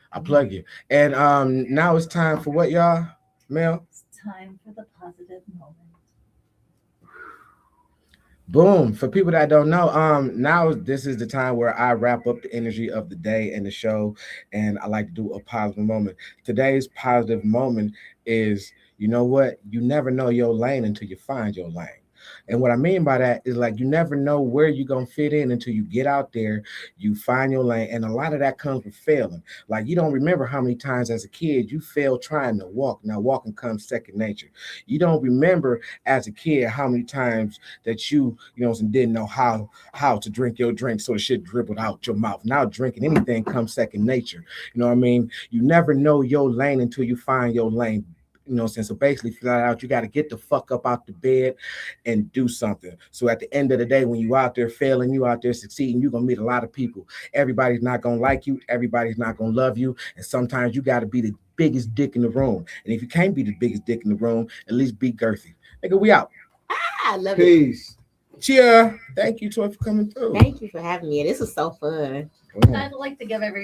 And now it's time for what, y'all? Mel?
It's time for the positive moment.
Boom. For people that don't know, now this is the time where I wrap up the energy of the day and the show, and I like to do a positive moment. Today's positive moment is, you know what? You never know your lane until you find your lane. And what I mean by that is like you never know where you're gonna fit in until you get out there, you find your lane, and a lot of that comes with failing. Like you don't remember how many times as a kid you failed trying to walk. Now walking comes second nature. You don't remember as a kid how many times that you know, didn't know how to drink your drink so the shit dribbled out your mouth. Now drinking anything comes second nature. You know what I mean? You never know your lane until you find your lane. You know what I'm saying? So basically, flat out, you got to get the fuck up out the bed and do something. So at the end of the day, when you out there failing, you out there succeeding, you're going to meet a lot of people. Everybody's not going to like you. Everybody's not going to love you. And sometimes you got to be the biggest dick in the room. And if you can't be the biggest dick in the room, at least be girthy. Nigga, we out.
I love
Peace.
Cheer. Thank you, Toy, for coming through.
it. Thank you for having me. This was so fun.
Boom.
I'd like to give every